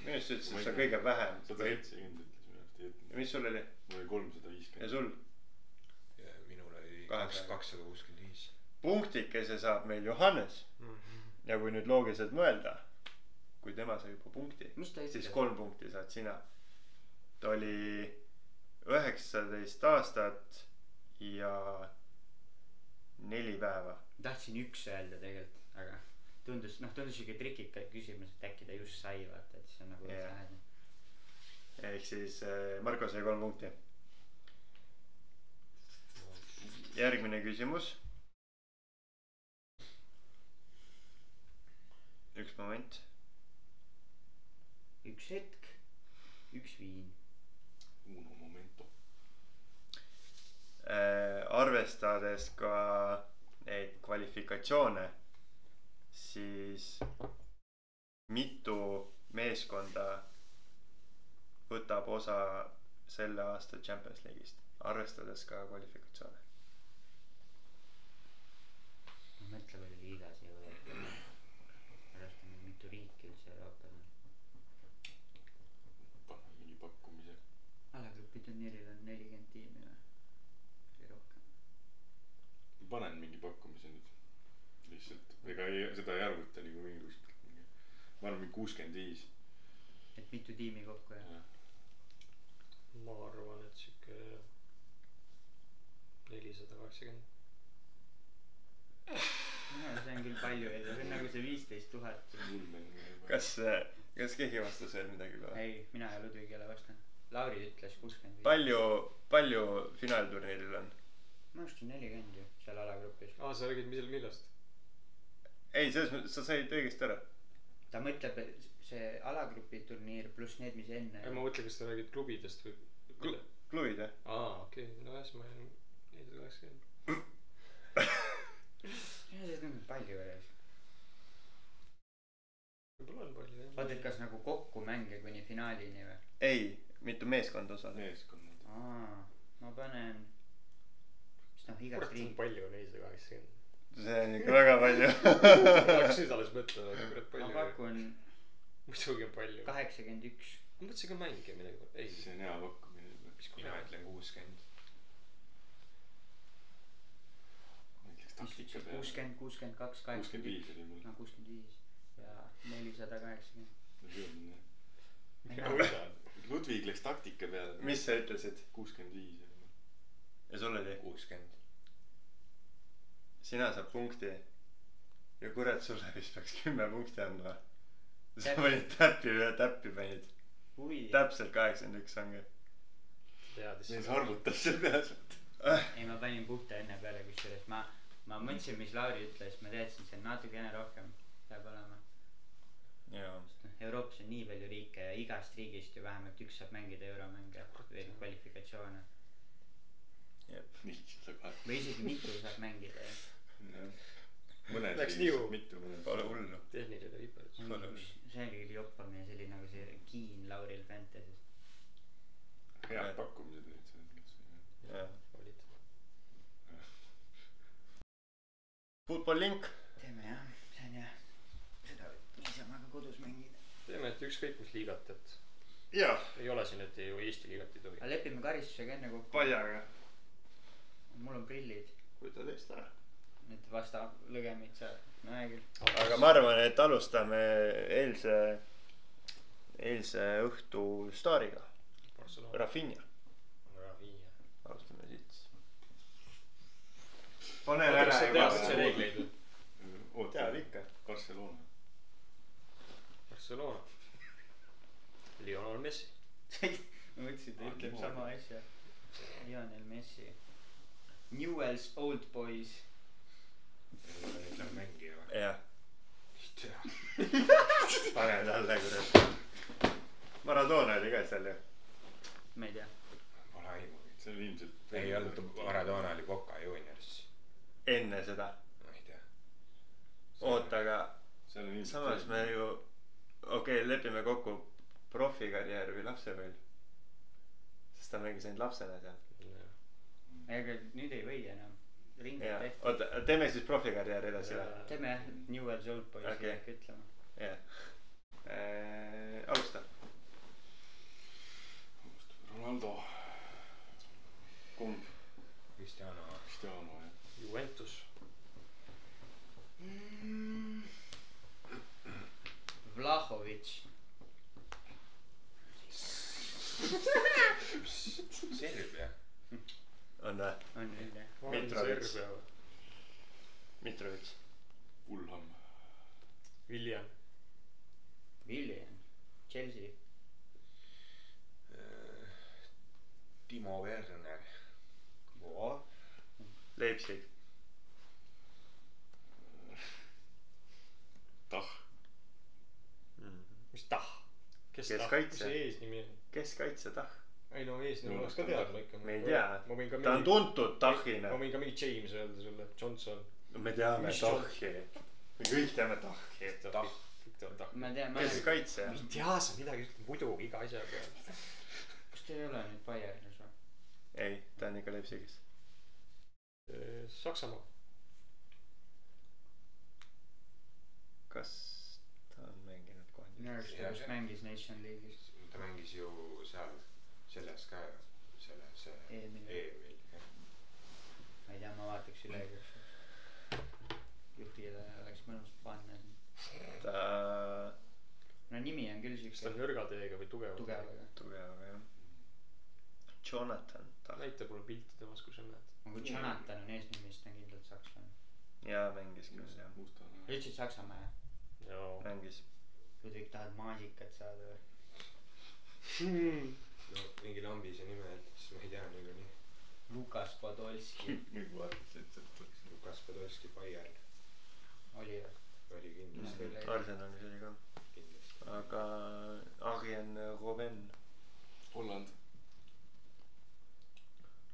Minust ütlesid sa kõige vähem. 170 ütles. Ja mis sul oli? Mul oli 350. Ja sul? Ja minul oli 265. Punktikese saab meil Johannes. Ja kui nüüd loogiliselt mõelda, kui tema sai juba punkti, siis 3 punkti saad sina. Ta oli 19 aastat ja 4 päeva. Tahtsin 1 öelda tegelikult, aga tundus siuke trikika küsimus, et äkki ta just sai, vaata, et siis on nagu lähedne. Ehk siis Marko sai 3 punkti. Järgmine küsimus. Üks moment. Üks hetk. Üks viin. Uno momento. Arvestades ka neid kvalifikatsioone, siis mitu meeskonda võtab osa selle aasta Champions League'ist, arvestades ka kvalifikatsioone? Ma mõtle palju liigas ei või. Arvestame mitu riiki üldse Euroopas on. Panna mingi pakkumise. Alagrupp pakkumise nüüd. Lihtsalt, ega seda ei arvuta nagu mingi kuskilt. Ma arvan, 65. Et mitu tiimi kokku, jah? Ma arvan, et siuke 480. No, see on küll palju, see on nagu see 15 000. Kas keegi vastas veel midagi või? Ei, mina ja Ludvig ei ole vastanud. Lauri ütles 65. Palju finaalturniiril on? Ma arvasin 40 ju, seal alagrupis. Sa räägid millest? Ei, selles mõttes, sa said õigesti ära. Ta mõtleb see alagrupi turniir pluss need, mis enne. Ma mõtlen, kas sa räägid klubidest või? Klubid, jah? Okei. No jah, siis ma jään 480. Ja see on palju veel. Võib-olla on palju, jah. Vaata, et kas nagu kokku mänge kuni finaalini või? Ei, mitu meeskond osale? Meeskonnad. Ma panen... igast riik. Palju on 480. See on ikka väga palju. Hakkas nüüd alles mõtlema, et kurat palju. Ma pakun... Muidugi on palju. 81. Ma mõtlesin ka mänge midagi. Ei. See on hea pakkumine. Mina ütlen 60. Mis ütlesid 60, 62, 85 oli mul. 65 ja 480. Ludvig läks taktika peale. Mis sa ütlesid? 65. Ja sul oli? 60. Sina saab punkti. Ja kurat, sulle vist peaks 10 punkti andma. Sa panid täppi panid. Täpselt 81 ongi. Mis arvutas see peas? Ei, ma panin puhta enne peale, kusjuures ma mõtlesin, mis Lauri ütles. Ma teadsin, see on natukene rohkem peab olema. Euroopas on nii palju riike ja igast riigist ju vähemalt üks saab mängida euromänge või kvalifikatsioone. Või isegi mitu saab mängida. Mõned läks niu. Mitu mõned. Pole hullu. Tehniline viper. See oli küll joppamine, see oli nagu see kiin Lauril Fantasy's. Head pakkumised olid. Football Link. Teeme jah, see on jah. Seda niisama ka kodus mängida. Teeme, et ükskõik mis liigat, et ei ole siin, et ju Eesti liigat ei tohi. Aga lepime karistusega enne kokku. Paljaga. Mul on prillid. Kuita teist ära. Nüüd vasta lõgemid saab. No hea küll. Aga ma arvan, et alustame eilse õhtu staariga. Rafinha. Alustame siit. Pane ära. Sa tead see reegleid või? Tead ikka. Barcelona. Lionel Messi. Ma mõtlesin, ta ütleb sama asja. Lionel Messi. Newell's Old Boys. Ütleme mängija või? Jah. Mis tea? Pane talle kurat. Maradona oli ka seal ju. Ma ei tea. Pole aimugi. See oli ilmselt... Ei olnud, Maradona oli Boca Juniors. Enne seda. Ma ei tea. Oota, aga samas me ju... Okei, lepime kokku profikarjäär või lapsepõlv. Sest ta mängis ainult lapsena seal. Ega nüüd ei või enam. Ringid tehti. Oota, teeme siis profikarjäär edasi või? Teeme jah, Newell's Old Boys ehk ütlema. Jah. Alusta. Ronaldo. Kumb? Cristiano, jah. Juventus. Vlahovic. Serbia. On või? On nüüd jah. Mitrovic. Fulham. William. Chelsea. Timo Werner. Leipzig. Mis Tah? Kes Keskkaitse. see eesnimi on? Keskkaitse Tah. Ei no eesnimi oleks ka teadma ikka. Me ei tea. Ta on tuntud Tahina. Ma võin ka mingi James öelda sulle. Johnson. Me teame Tahi. Me kõik teame Tahi. Ma tean. Keskkaitse. Ma ei tea sa midagi muidugi iga asja peale. Kas te ei ole nüüd Bayernis või? Ei, ta on ikka Leipzigis. Saksamaa. Kas ta on mänginud kohe? Minu arust ta just mängis Nation League'is. Ta mängis ju seal selles ka see Emil. Emil. Ma ei tea, ma vaataks üle. grupile oleks mõnus panna. ta no nimi on küll siuke. kas ta on nõrga teega või tugevaga? tugevaga jah. Jonathan ta. näita mulle pilti temast, kui sa näed. kui Jonathan on eesnimist, on kindlalt sakslane. jaa, mängis küll jah. ütlesid Saksamaa jah? joo. mängis. Ludvig, tahad maasikat saada või? no mingi lambise nime, et siis ma ei tea niikuinii. Lukas Podolski. Lukas Podolski Bayern. oli või? oli kindlasti. Arsenalis oli ka. kindlasti. aga Arjen Robben. Holland.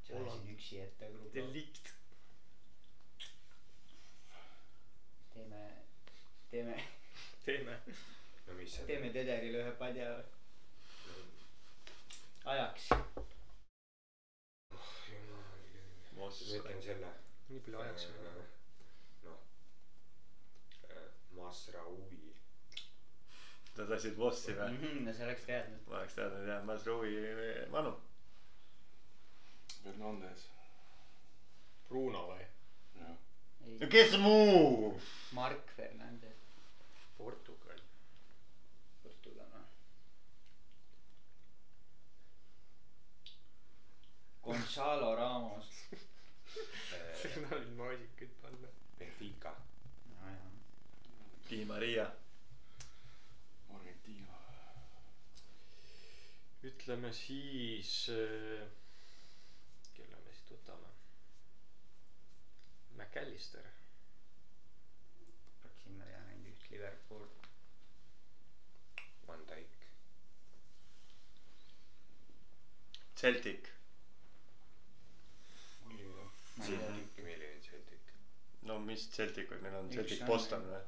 sa läksid üksi ette grupi. Delikt. teeme. no mis see teeme Tederile ühe padja või? ajaks. oh jumal küll. ma ütlen selle. nii palju ajaks või? noh. Masraoui. sa tahtsid Vossi või? no sa oleks teadnud. ma oleks teadnud jah, Masraoui Manu. Fernandes. Bruno või? jah. no kes muu? Mark Fernandes. Portugal noh. Gonzalo Ramos. siin olid maasikaid panna. Benfica. nojah. Di Maria. Argentiina. ütleme siis kelle me siit võtame? McAllister. peaks sinna teha näinud üht Liverpool. Van Dijk. Celtic. milline Celtic? no mis Celticud meil on? Üks Celtic on. Boston või?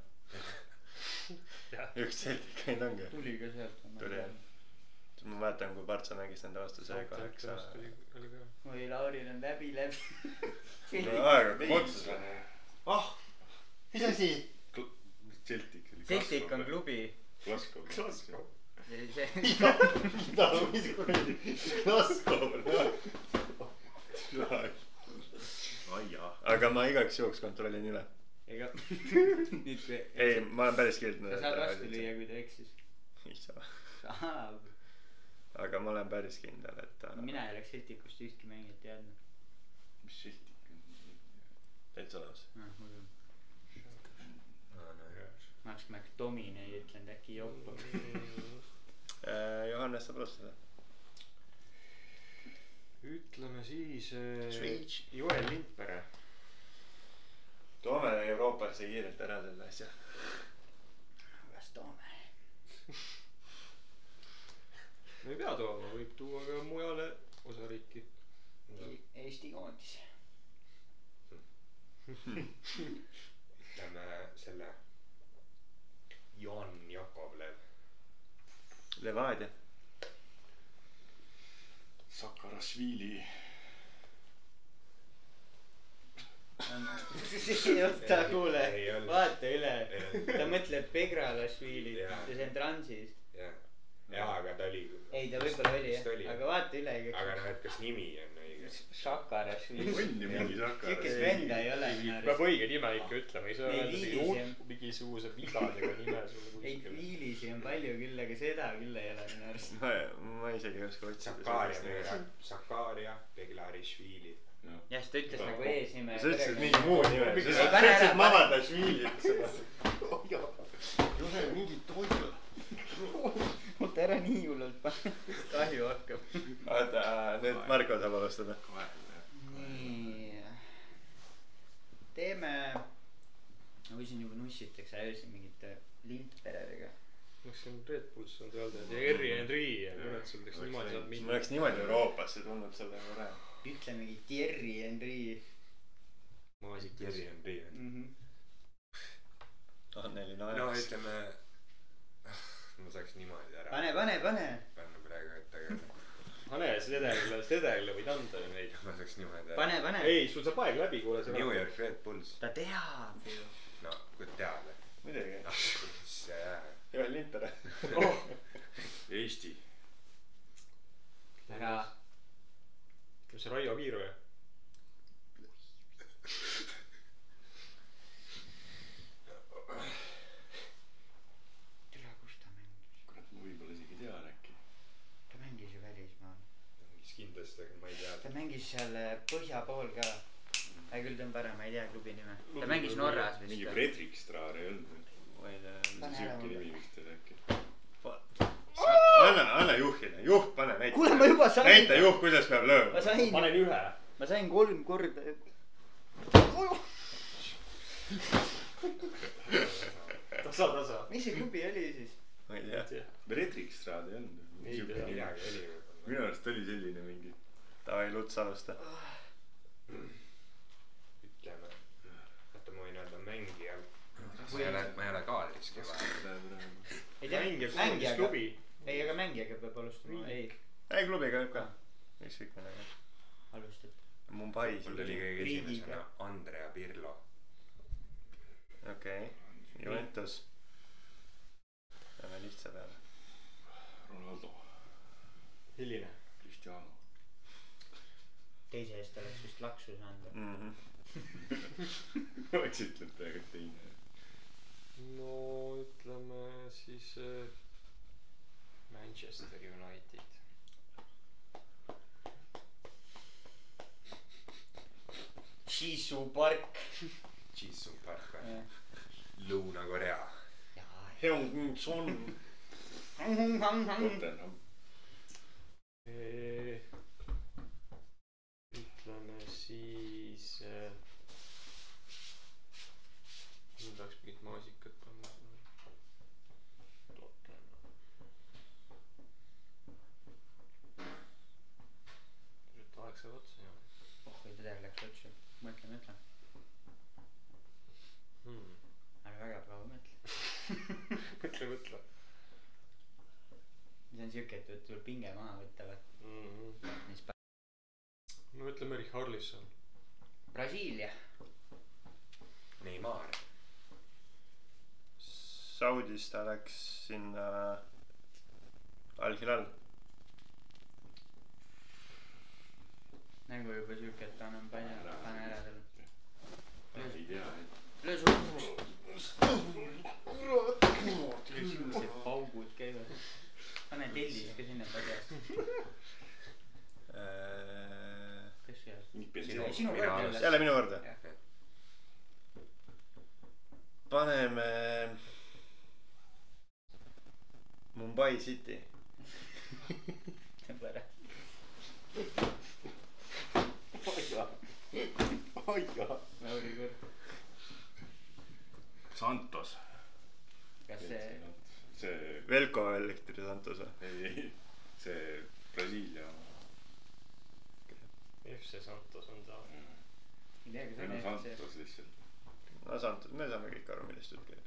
üks Celtic ainult ongi. tuli ka sealt. tuli jah. ma mäletan, kui Partsa mängis nende vastu see oli ka. oi, Lauril on läbi. no aega otsus on. oh, mis asi? Celtic oli. Celtic on klubi. Glasgow. see mis kuradi Glasgow. aga ma igaks juhuks kontrollin üle. ega nüüd kui ei, ma olen päris kindel. sa saad vastu lüüa, kui ta eksis. ei saa. saab. aga ma olen päris kindel, et mina ei oleks Celticust ühtki mängijat teadnud. mis Celtic on? täitsa olemas. muidu ma oleks McDominay ütlenud, äkki Joppa. Johannes saab alustada. ütleme siis Switch. Joel Lindpere. toome Euroopasse kiirelt ära selle asja. kas toome? no ei pea tooma, võib tuua ka mujale osariiki. Eesti koondis. ütleme selle Jan Jakovlev. Levadia. Sakarashvili. oota, kuule, vaata üle. ta mõtleb Begralašvilit ja see on transis. jaa, aga ta oli. ei, ta võib-olla oli jah, aga vaata üle. aga noh, et kas nimi on õige? Sakarashvili. on ju mingi Sakar. siukest venda ei ole minu peab arust. õige nime ikka ütlema, ei saa öelda mingisuguse vigadega nime sulle ei, kuskile. Viilisi on palju küll, aga seda küll ei ole minu arust. ma isegi ei oska otsida. Sakaria Beglarišvili. jah, siis ta ütles nagu eesnime. sa ütlesid mingi muu nime. sa pane ütlesid ära. Mamadašvilit. ei ole mingit toidu. oota ära nii hullult panna. kahju hakkab. oota, nüüd Marko saab alustada. nii. teeme. ma võisin juba nussiteks häirisin mingite Lindperedega. noh, see on Red Bulls on öelda, et Erri Henry ja kurat, sul oleks niimoodi saab ma minna. oleks niimoodi Euroopasse tulnud selle võrra. ütle mingi Thierry Henry. Maasik Thierry Henry. Anneli no naeras. ütleme. ma saaks niimoodi ära. pane. panna praegu ette ka. pane Stederile võid anda ju neid. ma saaks niimoodi ära. pane. ei, sul saab aeg läbi, kuule. New York Red Bulls. ta teab ju. no kui tead. muidugi. see. Joel Lindpere. Eesti. ära. kas see Raio Piir või? seal põhja pool ka. Küll ta on parem, ma ei tea klubi nime. Ta mängis Norras vist. Mingi Fredrikstrad ei olnud. Süüki nimi vist oli äkki. Anna juhile, juht pane näita. Kuule, ma juba sain. Näita juht, kuidas peab lööma. Panen ühe. Ma sain 3 korda. Tasa. Mis see klubi oli siis? Ma ei tea. Fredrikstrad ei olnud. Minu arust oli selline mingi. Davai, Luts alusta. Ütleme. Oota, ma võin öelda mängija. Ma ei ole kaadriski vaja. Mängijaga. Ei, aga mängijaga peab alustama. Ei, klubiga võib ka. Miks kõik mõnega? Alustad. Mumbai. Mul oli kõige esimesena Andrea Pirlo. Okei. Juventus. Lähme lihtsa peale. Ronaldo. Hiline. Cristiano. Teise eest oleks vist laksu saanud. Oleks ütled praegu teine. No ütleme siis Manchester United. Jisoo Park. Jisoo Park või? Lõuna-Korea. Heung-Son. Tottenham. Ütleme siis nüüd tahaks mingit maasikat panna. Tottenham. Nüüd aeg saab otsa ja. Või tõder läks otsa. Mõtle. Aga väga kaua mõtle. Mõtle. See on siuke, et tuleb pinge maha võtta. No ütleme Richarlison. Brasiilia. Neymar. Saudis ta läks sinna Al-Hilal. Nagu juba siuke, et annan pane ära talle. Ei tea. Löö suuks. Siuksed paugud käivad. Pane tellis ka sinna padjas. Kes see on? Sinu kord jälle. Jälle minu korda. Paneme Mumbai City. Tõmbare. Oja. Lauri kord. Santos. Kas see... Velko Elektri Santos või? Ei. See Brasiilia. FC Santos on ta. Ei tea, kas on Santos lihtsalt. No Santos, me saame kõik aru, millest jutt käib.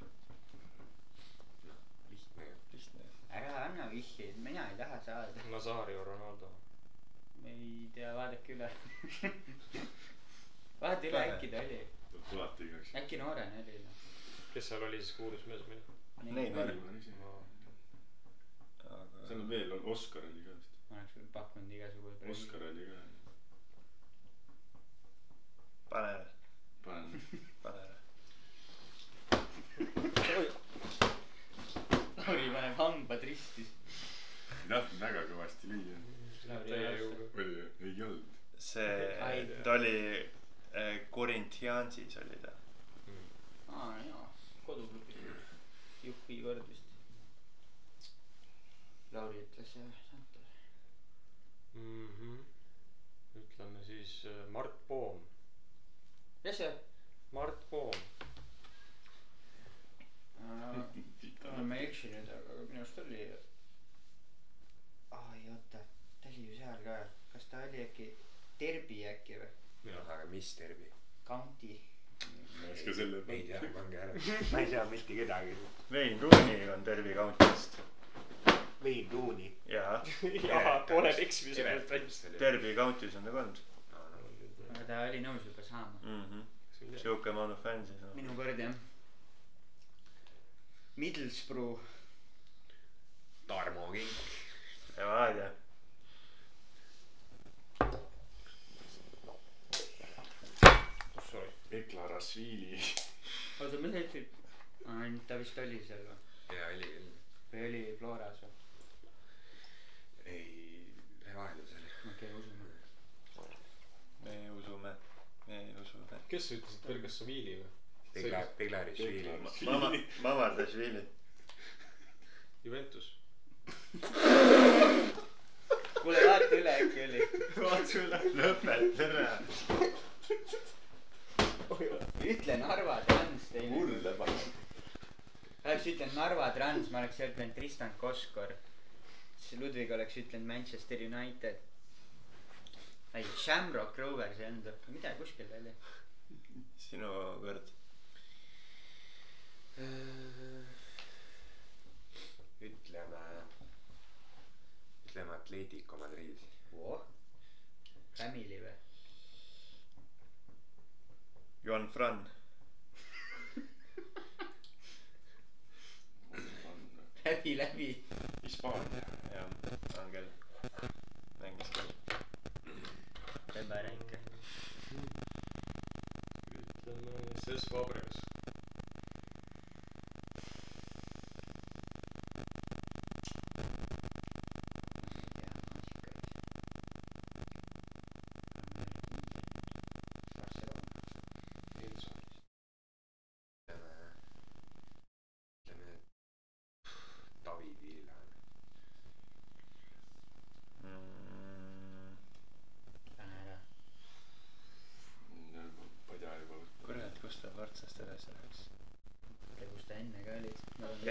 Lihtne. Ära anna vihjeid, mina ei taha saada. Nazario Ronaldo. Me ei tea, vaadake üle. Vaata üle, äkki ta oli. Tulati igaks. Äkki noorena oli. Kes seal oli siis kuulus mees meil? Neymar. Seal on veel, Oskar oli ka vist. Ma oleks küll pakkunud igasugused. Oskar oli ka. Pane ära. Lauri paneb hambad ristis. Ei tahtnud väga kõvasti lüüa. Oli, ei olnud. See, ta oli Corinthiansis oli ta. Jaa, koduklubi. Juhvi kord vist. Lauri ütles Santos. Ütleme siis Mart Poom. Kes see? Mart Poom. Ma ei eksi nüüd, aga minu arust oli. Oota, ta oli ju seal ka. Kas ta oli äkki Derbi äkki või? Aga mis Derbi? County. Ma oska selle. Ei tea, pange ära. Ma ei tea mitte kedagi. Wayne Rooney on Derby County'st. Wayne Rooney. Jaa. Poole eksmise pealt väljast. Derby County's on ta kond. Aga ta oli nõus juba saama. Siuke maanu fänsis. Minu kord jah. Middlesbrough. Tarmo Kink. Ja vaadja. Kus oli? Eklarasvili. Oota, mis ütlesid? Ta vist oli seal või? Jaa, oli küll. Või oli Floras või? Ei, vaheldus oli. Okei, usume. me usume. Kes sa ütlesid, Bergassavili või? Beglarishvili. Mamardashvili. Juventus. kuule vaata üle äkki oli. vaata üle. lõpeta ära. ütle Narva Trans teine. Mulle paneb. Oleks ütlenud Narva Trans, ma oleks ütlenud Tristan Koskor. siis Ludvig oleks ütlenud Manchester United. ei, Shamrock Rovers ei olnud. mida kuskil oli? sinu kord. ütleme Atletico Madrid. Family või? Juan Fran. läbi. Hispaania. jah, on küll. mängis küll. Pebaränke. ütleme Cesc Fabregas.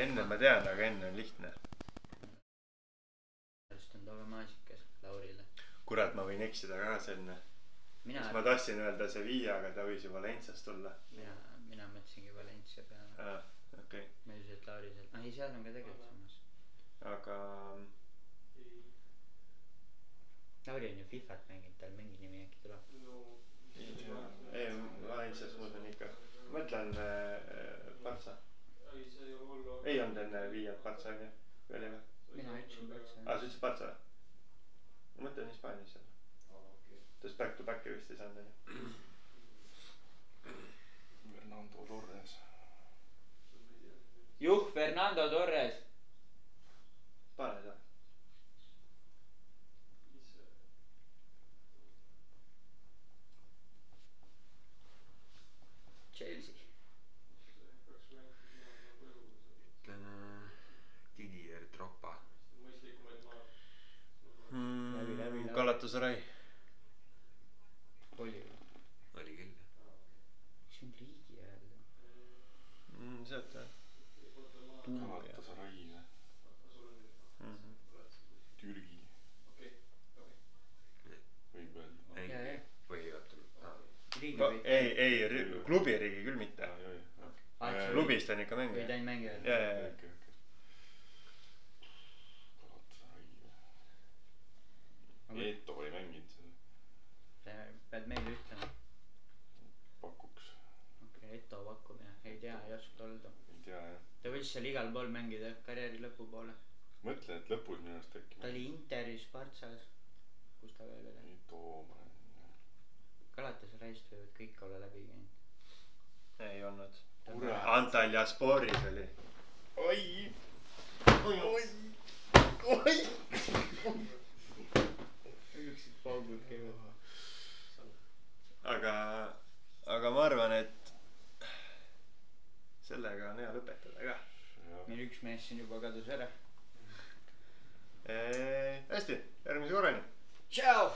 enne ma tean, aga enne on lihtne. just on Tove Maasikas Laurile. kurat, ma võin eksida ka selle. ma tahtsin öelda Sevilla, aga ta võis ju Valenciast tulla. mina mõtlesingi Valencia peale. okei. ma ei usu, et Lauri seal. ei, seal on ka tegelikult samas. aga. Lauri on ju Fifat mänginud, tal mingi nimi äkki tuleb. ei, Valencias muud on ikka. mõtlen Barca. ei olnud enne Viiat Barca onju, või oli või? mina ütlesin Barca. sa ütlesid Barca või? ma mõtlen Hispaanias seal. Sest back to back'i vist ei saanud onju. Fernando Torres. Fernando Torres. pane ta. Chelsea. Didier Drogba. Galatasaray. oli küll. mis on riigi öelda? sealt või? Galatasaray või? Türgi. võib öelda. või oota. ei, klubiriigi küll mitte. klubist on ikka mängija. või ta ei mängi öelda? Eeto ei mänginud seda. pead meile ütlema. pakuks. okei, Eto pakub jah. ei tea, ei oska öelda. ei tea jah. ta võis seal igal pool mängida karjääri lõpupoole. mõtle, et lõpus minu arust äkki. ta oli Interis, Bartsas. kus ta veel oli? Eeto ma olen. Galatasarayst võivad kõik olla läbi käinud. ei olnud. Antalyasporis oli. oi. aga ma arvan, et sellega on hea lõpetada ka. meil üks mees siin juba kadus ära. hästi, järgmise korrani. Tšau.